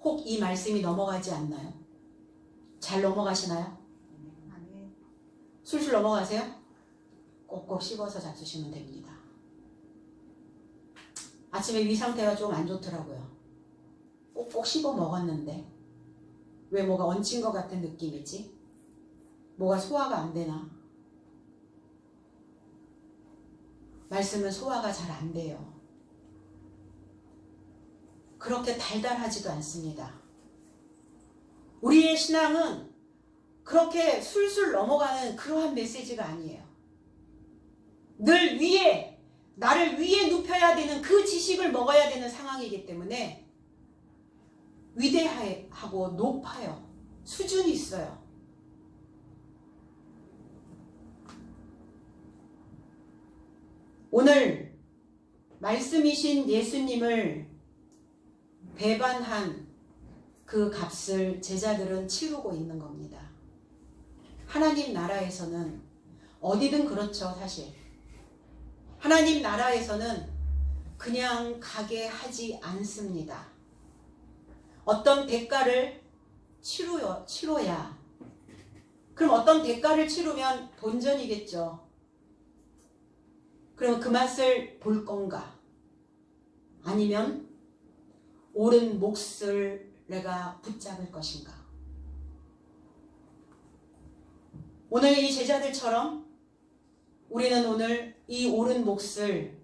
혹 이 말씀이 넘어가지 않나요? 잘 넘어가시나요? 술술 넘어가세요? 꼭꼭 씹어서 잡수시면 됩니다. 아침에 위 상태가 좀 안 좋더라고요. 꼭꼭 씹어 먹었는데 왜 뭐가 얹힌 것 같은 느낌이지? 뭐가 소화가 안 되나? 말씀은 소화가 잘 안 돼요. 그렇게 달달하지도 않습니다. 우리의 신앙은 그렇게 술술 넘어가는 그러한 메시지가 아니에요. 늘 위에, 나를 위에 눕혀야 되는 그 지식을 먹어야 되는 상황이기 때문에 위대하고 높아요. 수준이 있어요. 오늘 말씀이신 예수님을 배반한 그 값을 제자들은 치르고 있는 겁니다. 하나님 나라에서는 어디든 그렇죠, 사실. 하나님 나라에서는 그냥 가게 하지 않습니다. 어떤 대가를 치러야. 그럼 어떤 대가를 치르면 본전이겠죠. 그럼 그 맛을 볼 건가? 아니면 옳은 몫을 내가 붙잡을 것인가? 오늘 이 제자들처럼 우리는 오늘 이 옳은 몫을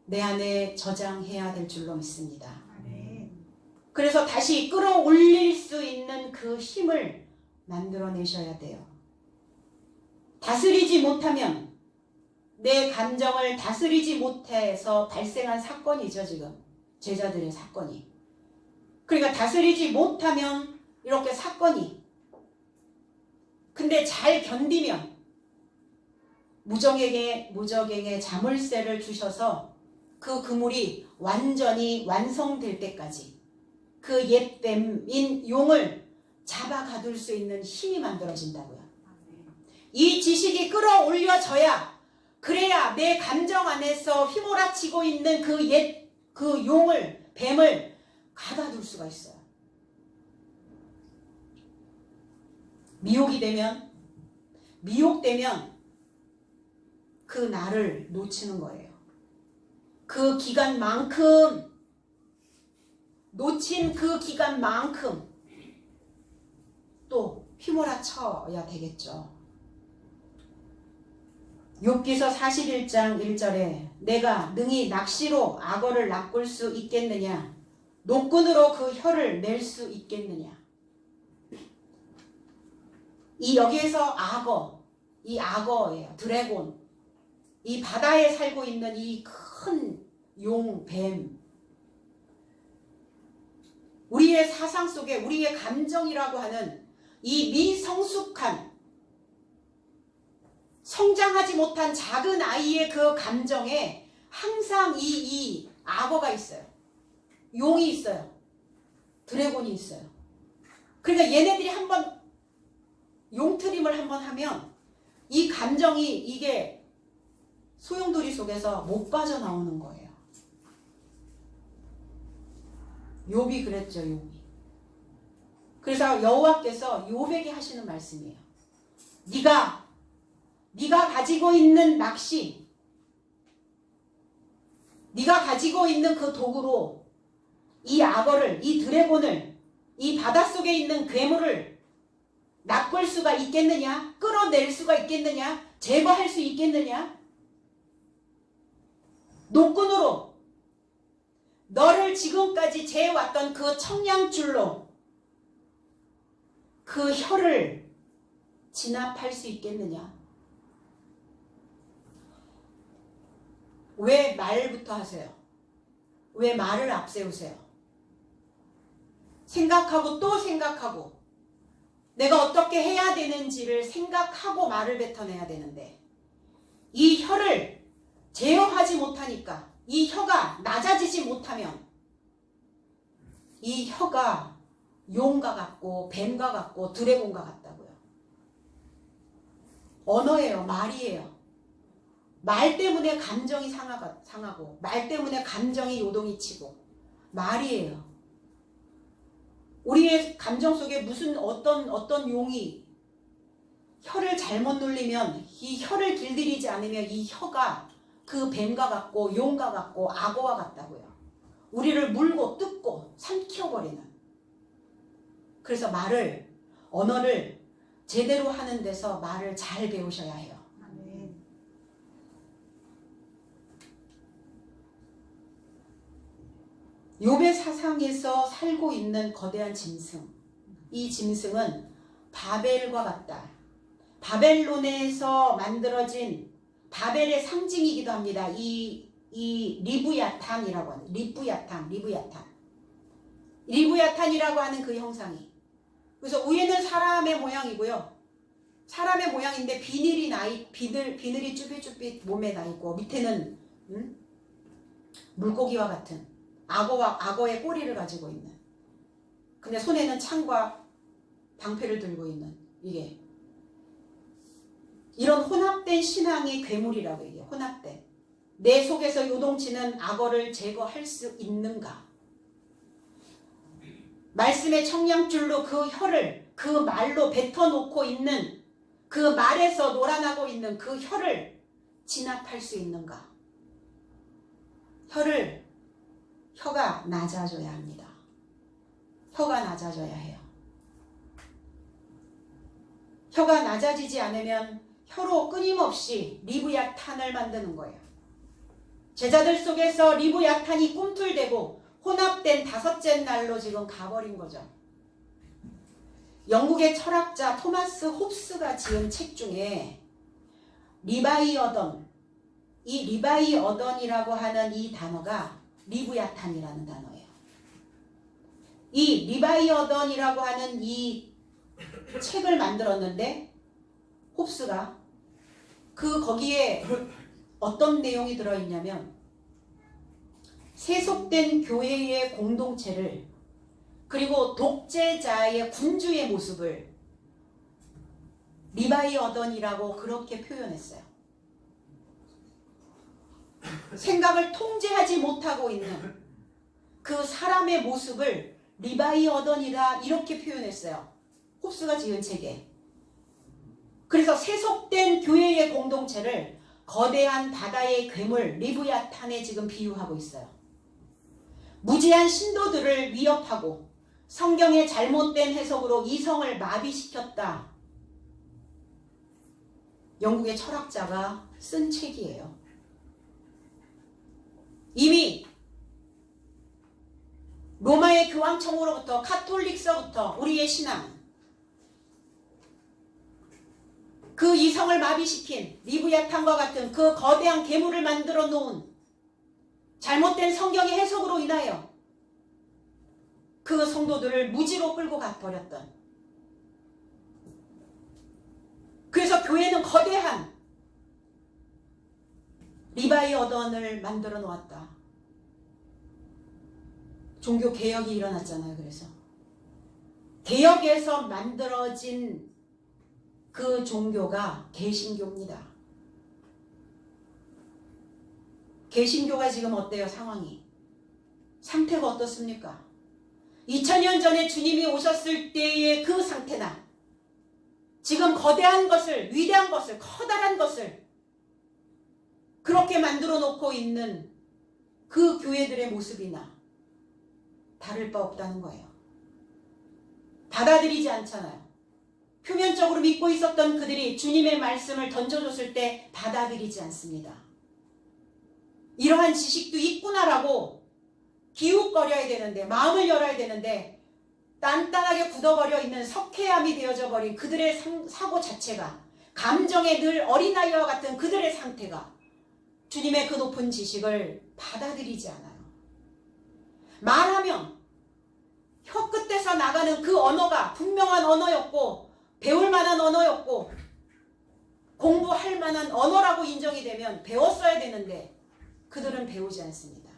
내 안에 저장해야 될 줄로 믿습니다. 그래서 다시 끌어올릴 수 있는 그 힘을 만들어내셔야 돼요. 다스리지 못하면, 내 감정을 다스리지 못해서 발생한 사건이죠, 지금. 제자들의 사건이. 그러니까 다스리지 못하면 이렇게 사건이. 근데 잘 견디면 무적에게 자물쇠를 주셔서 그 그물이 완전히 완성될 때까지 그 옛뱀인 용을 잡아 가둘 수 있는 힘이 만들어진다고요. 이 지식이 끌어올려져야, 그래야 내 감정 안에서 휘몰아치고 있는 그 용을, 뱀을 가둬둘 수가 있어요. 미혹되면 그 나를 놓치는 거예요. 그 기간만큼, 놓친 그 기간만큼 또 휘몰아쳐야 되겠죠. 욥기서 41장 1절에 내가 능히 낚시로 악어를 낚을 수 있겠느냐, 노끈으로 그 혀를 낼 수 있겠느냐. 여기에서 이 악어예요. 드래곤. 이 바다에 살고 있는 이 큰 용, 뱀. 우리의 사상 속에 우리의 감정이라고 하는 이 미성숙한, 성장하지 못한 작은 아이의 그 감정에 항상 이 악어가 있어요. 용이 있어요. 드래곤이 있어요. 그러니까 얘네들이 한번 용트림을 한번 하면 이 감정이 이게 소용돌이 속에서 못 빠져나오는 거예요. 욥이 그랬죠. 욥이. 그래서 여호와께서 욥에게 하시는 말씀이에요. 네가 가지고 있는 낚시, 네가 가지고 있는 그 도구로 이 악어를, 이 드래곤을, 이 바닷속에 있는 괴물을 낚을 수가 있겠느냐? 끌어낼 수가 있겠느냐? 제거할 수 있겠느냐? 노끈으로 너를 지금까지 재왔던 그 청량줄로 그 혀를 진압할 수 있겠느냐? 왜 말부터 하세요? 왜 말을 앞세우세요? 생각하고 또 생각하고 내가 어떻게 해야 되는지를 생각하고 말을 뱉어내야 되는데 이 혀를 제어하지 못하니까, 이 혀가 낮아지지 못하면 이 혀가 용과 같고 뱀과 같고 드래곤과 같다고요. 언어예요. 말이에요. 말 때문에 감정이 상하고 말 때문에 감정이 요동이 치고 말이에요. 우리의 감정 속에 무슨 어떤 용이 혀를 잘못 눌리면 이 혀를 길들이지 않으면 이 혀가 그 뱀과 같고 용과 같고 악어와 같다고요. 우리를 물고 뜯고 삼켜버리는. 그래서 언어를 제대로 하는 데서 말을 잘 배우셔야 해요. 욥의 사상에서 살고 있는 거대한 짐승. 이 짐승은 바벨과 같다. 바벨론에서 만들어진 바벨의 상징이기도 합니다. 이 리브야탄이라고 하는 리브야탄이라고 하는 그 형상이. 그래서 위에는 사람의 모양이고요. 사람의 모양인데 비늘이 쭈삣쭈삣 몸에 나 있고 밑에는 물고기와 같은 악어의 꼬리를 가지고 있는. 근데 손에는 창과 방패를 들고 있는 이게. 이런 혼합된 신앙의 괴물이라고 얘기해요. 혼합된. 내 속에서 요동치는 악어를 제거할 수 있는가? 말씀의 청량줄로 그 혀를 그 말로 뱉어놓고 있는 그 말에서 놀아나고 있는 그 혀를 진압할 수 있는가? 혀가 낮아져야 합니다. 혀가 낮아져야 해요. 혀가 낮아지지 않으면 혀로 끊임없이 리브야탄을 만드는 거예요. 제자들 속에서 리브야탄이 꿈틀대고 혼합된 다섯째 날로 지금 가버린 거죠. 영국의 철학자 토마스 홉스가 지은 책 중에 리바이어던, 이 리바이어던이라고 하는 이 단어가 리브야탄이라는 단어예요. 이 리바이어던이라고 하는 이 책을 만들었는데 홉스가 거기에 어떤 내용이 들어있냐면 세속된 교회의 공동체를 그리고 독재자의 군주의 모습을 리바이어던이라고 그렇게 표현했어요. 생각을 통제하지 못하고 있는 그 사람의 모습을 리바이어던이라 이렇게 표현했어요. 홉스가 지은 책에. 그래서 세속된 교회의 공동체를 거대한 바다의 괴물 리브야탄에 지금 비유하고 있어요. 무지한 신도들을 위협하고 성경의 잘못된 해석으로 이성을 마비시켰다. 영국의 철학자가 쓴 책이에요. 이미 로마의 교황청으로부터 카톨릭서부터 우리의 신앙, 그 이성을 마비시킨 리브야탄과 같은 그 거대한 괴물을 만들어 놓은 잘못된 성경의 해석으로 인하여 그 성도들을 무지로 끌고 가버렸던. 그래서 교회는 거대한 리바이어던을 만들어 놓았다. 종교 개혁이 일어났잖아요. 그래서 개혁에서 만들어진 그 종교가 개신교입니다. 개신교가 지금 어때요? 상황이. 상태가 어떻습니까? 2000년 전에 주님이 오셨을 때의 그 상태나 지금 거대한 것을, 위대한 것을, 커다란 것을 그렇게 만들어 놓고 있는 그 교회들의 모습이나 다를 바 없다는 거예요. 받아들이지 않잖아요. 표면적으로 믿고 있었던 그들이 주님의 말씀을 던져줬을 때 받아들이지 않습니다. 이러한 지식도 있구나라고 기웃거려야 되는데, 마음을 열어야 되는데 단단하게 굳어버려 있는 석회암이 되어져 버린 그들의 사고 자체가, 감정에 늘 어린아이와 같은 그들의 상태가 주님의 그 높은 지식을 받아들이지 않아요. 말하면 혀 끝에서 나가는 그 언어가 분명한 언어였고 배울 만한 언어였고 공부할 만한 언어라고 인정이 되면 배웠어야 되는데 그들은 배우지 않습니다.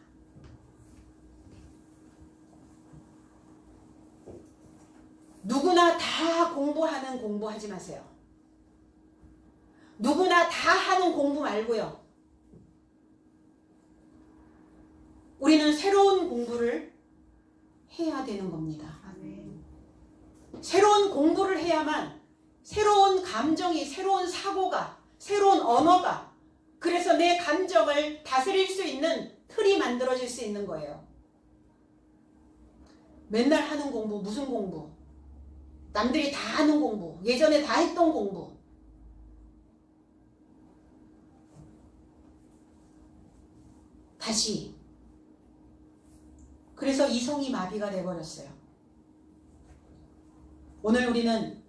누구나 다 공부하는 공부하지 마세요. 누구나 다 하는 공부 말고요. 우리는 새로운 공부를 해야 되는 겁니다. 아멘. 새로운 공부를 해야만 새로운 감정이, 새로운 사고가, 새로운 언어가, 그래서 내 감정을 다스릴 수 있는 틀이 만들어질 수 있는 거예요. 맨날 하는 공부, 무슨 공부? 남들이 다 하는 공부, 예전에 다 했던 공부. 다시. 그래서 이성이 마비가 돼버렸어요. 오늘 우리는,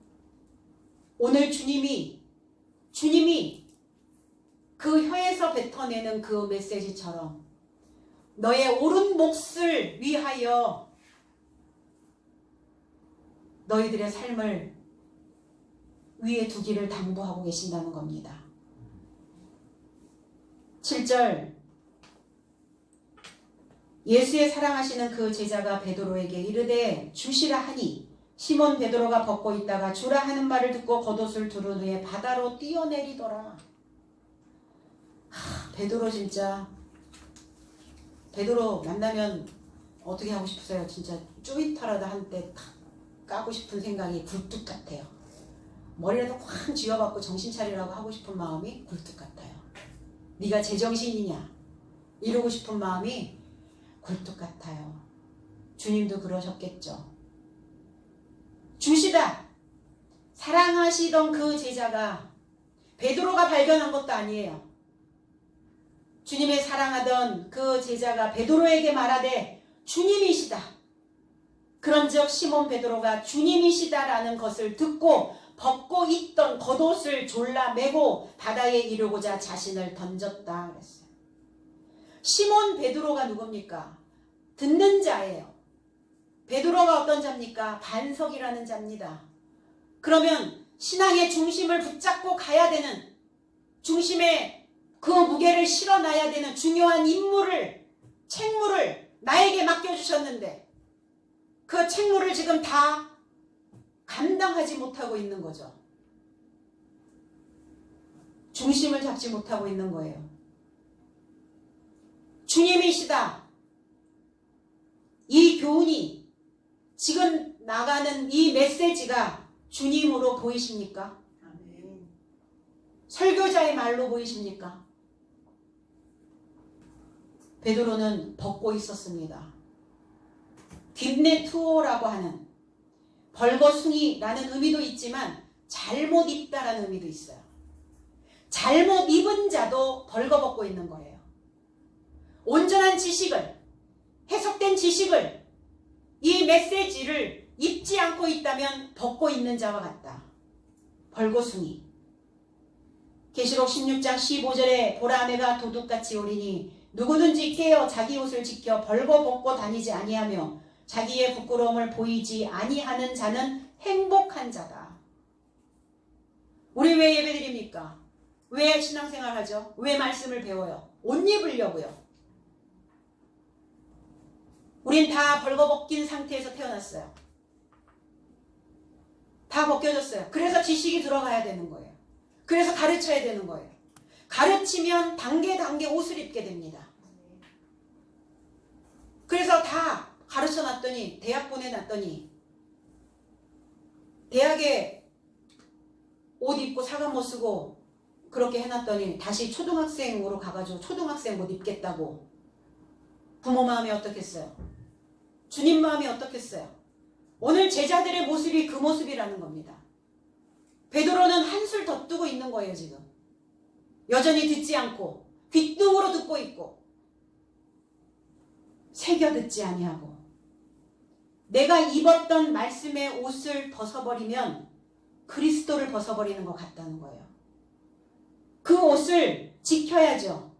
오늘 주님이 그 혀에서 뱉어내는 그 메시지처럼 너의 옳은 몫을 위하여 너희들의 삶을 위에 두기를 당부하고 계신다는 겁니다. 7절, 예수의 사랑하시는 그 제자가 베드로에게 이르되 주시라 하니 시몬 베드로가 벗고 있다가 주라 하는 말을 듣고 겉옷을 두른 후에 바다로 뛰어내리더라. 베드로 진짜, 베드로 만나면 어떻게 하고 싶으세요? 진짜 쭈잇하라도 한때 까고 싶은 생각이 굴뚝 같아요. 머리라도 확 쥐어박고 정신 차리라고 하고 싶은 마음이 굴뚝 같아요. 네가 제정신이냐? 이러고 싶은 마음이 굴뚝 같아요. 주님도 그러셨겠죠. 주시다. 사랑하시던 그 제자가 베드로가 발견한 것도 아니에요. 주님의 사랑하던 그 제자가 베드로에게 말하되 주님이시다. 그런즉 시몬 베드로가 주님이시다라는 것을 듣고 벗고 있던 겉옷을 졸라 매고 바다에 이르고자 자신을 던졌다 그랬어요. 시몬 베드로가 누굽니까? 듣는 자예요. 베드로가 어떤 자입니까? 반석이라는 자입니다. 그러면 신앙의 중심을 붙잡고 가야 되는, 중심에 그 무게를 실어놔야 되는 중요한 임무를, 책무를 나에게 맡겨주셨는데 그 책무를 지금 다 감당하지 못하고 있는 거죠. 중심을 잡지 못하고 있는 거예요. 주님이시다. 이 교훈이, 지금 나가는 이 메시지가 주님으로 보이십니까? 아멘. 설교자의 말로 보이십니까? 베드로는 벗고 있었습니다. 딥네투오라고 하는, 벌거숭이라는 의미도 있지만 잘못 입다라는 의미도 있어요. 잘못 입은 자도 벌거벗고 있는 거예요. 온전한 지식을, 해석된 지식을, 이 메시지를 입지 않고 있다면 벗고 있는 자와 같다. 벌거숭이. 계시록 16장 15절에 보라 내가 도둑같이 오리니 누구든지 깨어 자기 옷을 지켜 벌거벗고 다니지 아니하며 자기의 부끄러움을 보이지 아니하는 자는 행복한 자다. 우리 왜 예배드립니까? 왜 신앙생활 하죠? 왜 말씀을 배워요? 옷 입으려고요. 우린 다 벌거벗긴 상태에서 태어났어요. 다 벗겨졌어요. 그래서 지식이 들어가야 되는 거예요. 그래서 가르쳐야 되는 거예요. 가르치면 단계 옷을 입게 됩니다. 그래서 다 가르쳐 놨더니 대학 보내놨더니 대학에 옷 입고 사과 못 쓰고 그렇게 해놨더니 다시 초등학생으로 가가지고 초등학생 옷 입겠다고 부모 마음이 어떻겠어요? 주님 마음이 어떻겠어요? 오늘 제자들의 모습이 그 모습이라는 겁니다. 베드로는 한술 더 뜨고 있는 거예요. 지금 여전히 듣지 않고 귓등으로 듣고 있고 새겨 듣지 아니하고 내가 입었던 말씀의 옷을 벗어버리면 그리스도를 벗어버리는 것 같다는 거예요. 그 옷을 지켜야죠.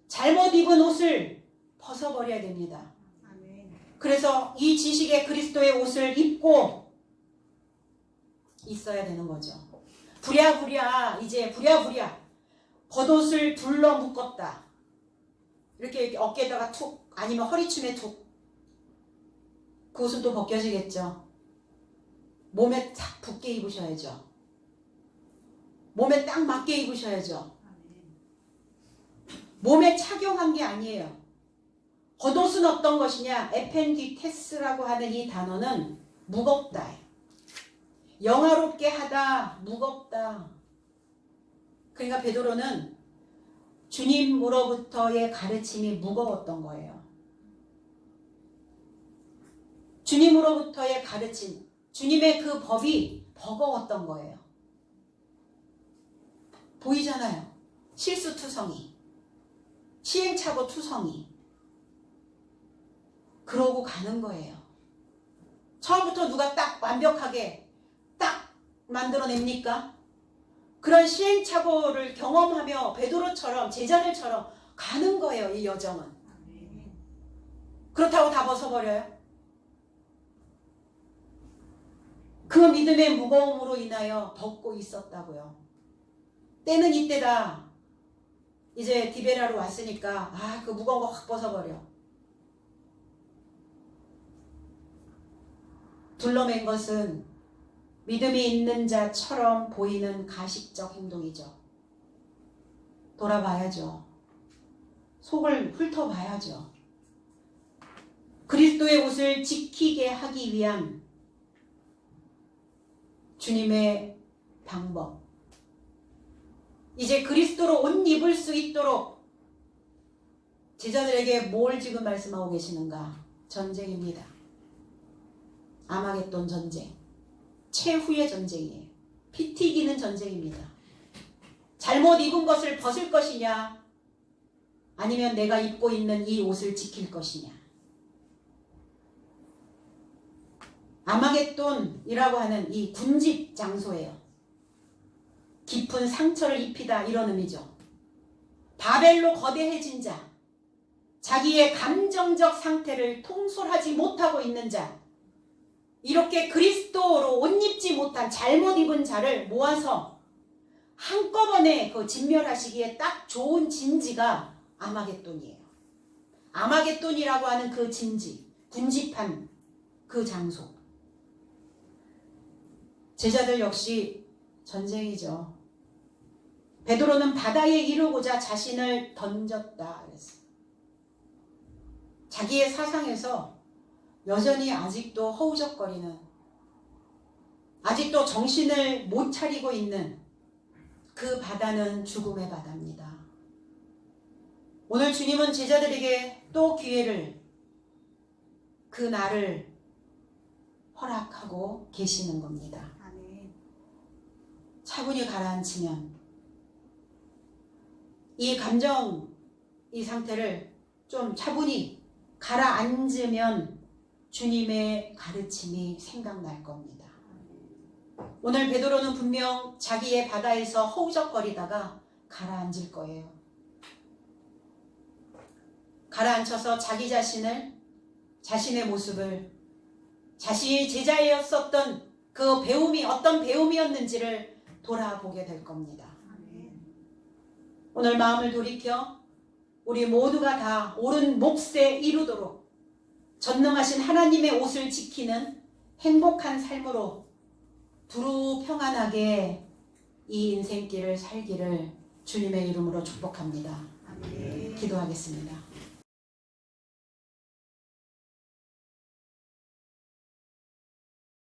잘못 입은 옷을 벗어버려야 됩니다. 그래서 이 지식의 그리스도의 옷을 입고 있어야 되는 거죠. 부랴부랴 이제 부랴부랴 겉옷을 둘러 묶었다. 이렇게 어깨에다가 툭 아니면 허리춤에 툭. 그 옷은 또 벗겨지겠죠. 몸에 딱 붙게 입으셔야죠. 몸에 딱 맞게 입으셔야죠. 몸에 착용한 게 아니에요. 겉옷은 어떤 것이냐? 에펜디테스라고 하는 이 단어는 무겁다. 영화롭게 하다, 무겁다. 그러니까 베드로는 주님으로부터의 가르침이 무거웠던 거예요. 주님으로부터의 가르침, 주님의 그 법이 버거웠던 거예요. 보이잖아요. 실수투성이, 시행착오투성이. 그러고 가는 거예요. 처음부터 누가 딱 완벽하게 딱 만들어냅니까? 그런 시행착오를 경험하며 베드로처럼 제자들처럼 가는 거예요. 이 여정은. 그렇다고 다 벗어버려요? 그 믿음의 무거움으로 인하여 벗고 있었다고요. 때는 이때다. 이제 디베라로 왔으니까 그 무거운 거 확 벗어버려. 둘러맨 것은 믿음이 있는 자처럼 보이는 가식적 행동이죠. 돌아봐야죠. 속을 훑어봐야죠. 그리스도의 옷을 지키게 하기 위한 주님의 방법. 이제 그리스도로 옷 입을 수 있도록 제자들에게 뭘 지금 말씀하고 계시는가? 전쟁입니다. 아마겟돈 전쟁. 최후의 전쟁이에요. 피 튀기는 전쟁입니다. 잘못 입은 것을 벗을 것이냐? 아니면 내가 입고 있는 이 옷을 지킬 것이냐? 아마겟돈이라고 하는 이 군집 장소예요. 깊은 상처를 입히다 이런 의미죠. 바벨로 거대해진 자, 자기의 감정적 상태를 통솔하지 못하고 있는 자, 이렇게 그리스도로 옷 입지 못한 잘못 입은 자를 모아서 한꺼번에 그 진멸하시기에 딱 좋은 진지가 아마겟돈이에요. 아마겟돈이라고 하는 그 진지, 군집한 그 장소. 제자들 역시 전쟁이죠. 베드로는 바다에 이르고자 자신을 던졌다 그랬어요. 자기의 사상에서 여전히 아직도 허우적거리는, 아직도 정신을 못 차리고 있는 그 바다는 죽음의 바다입니다. 오늘 주님은 제자들에게 또 기회를, 그 날을 허락하고 계시는 겁니다. 차분히 가라앉히면, 이 감정, 이 상태를 좀 차분히 가라앉으면 주님의 가르침이 생각날 겁니다. 오늘 베드로는 분명 자기의 바다에서 허우적거리다가 가라앉을 거예요. 가라앉혀서 자기 자신을, 자신의 모습을, 자신이 제자였었던 그 배움이 어떤 배움이었는지를 돌아보게 될 겁니다. 오늘 마음을 돌이켜 우리 모두가 다 옳은 몫에 이루도록 전능하신 하나님의 옷을 지키는 행복한 삶으로 두루 평안하게 이 인생길을 살기를 주님의 이름으로 축복합니다. 기도하겠습니다.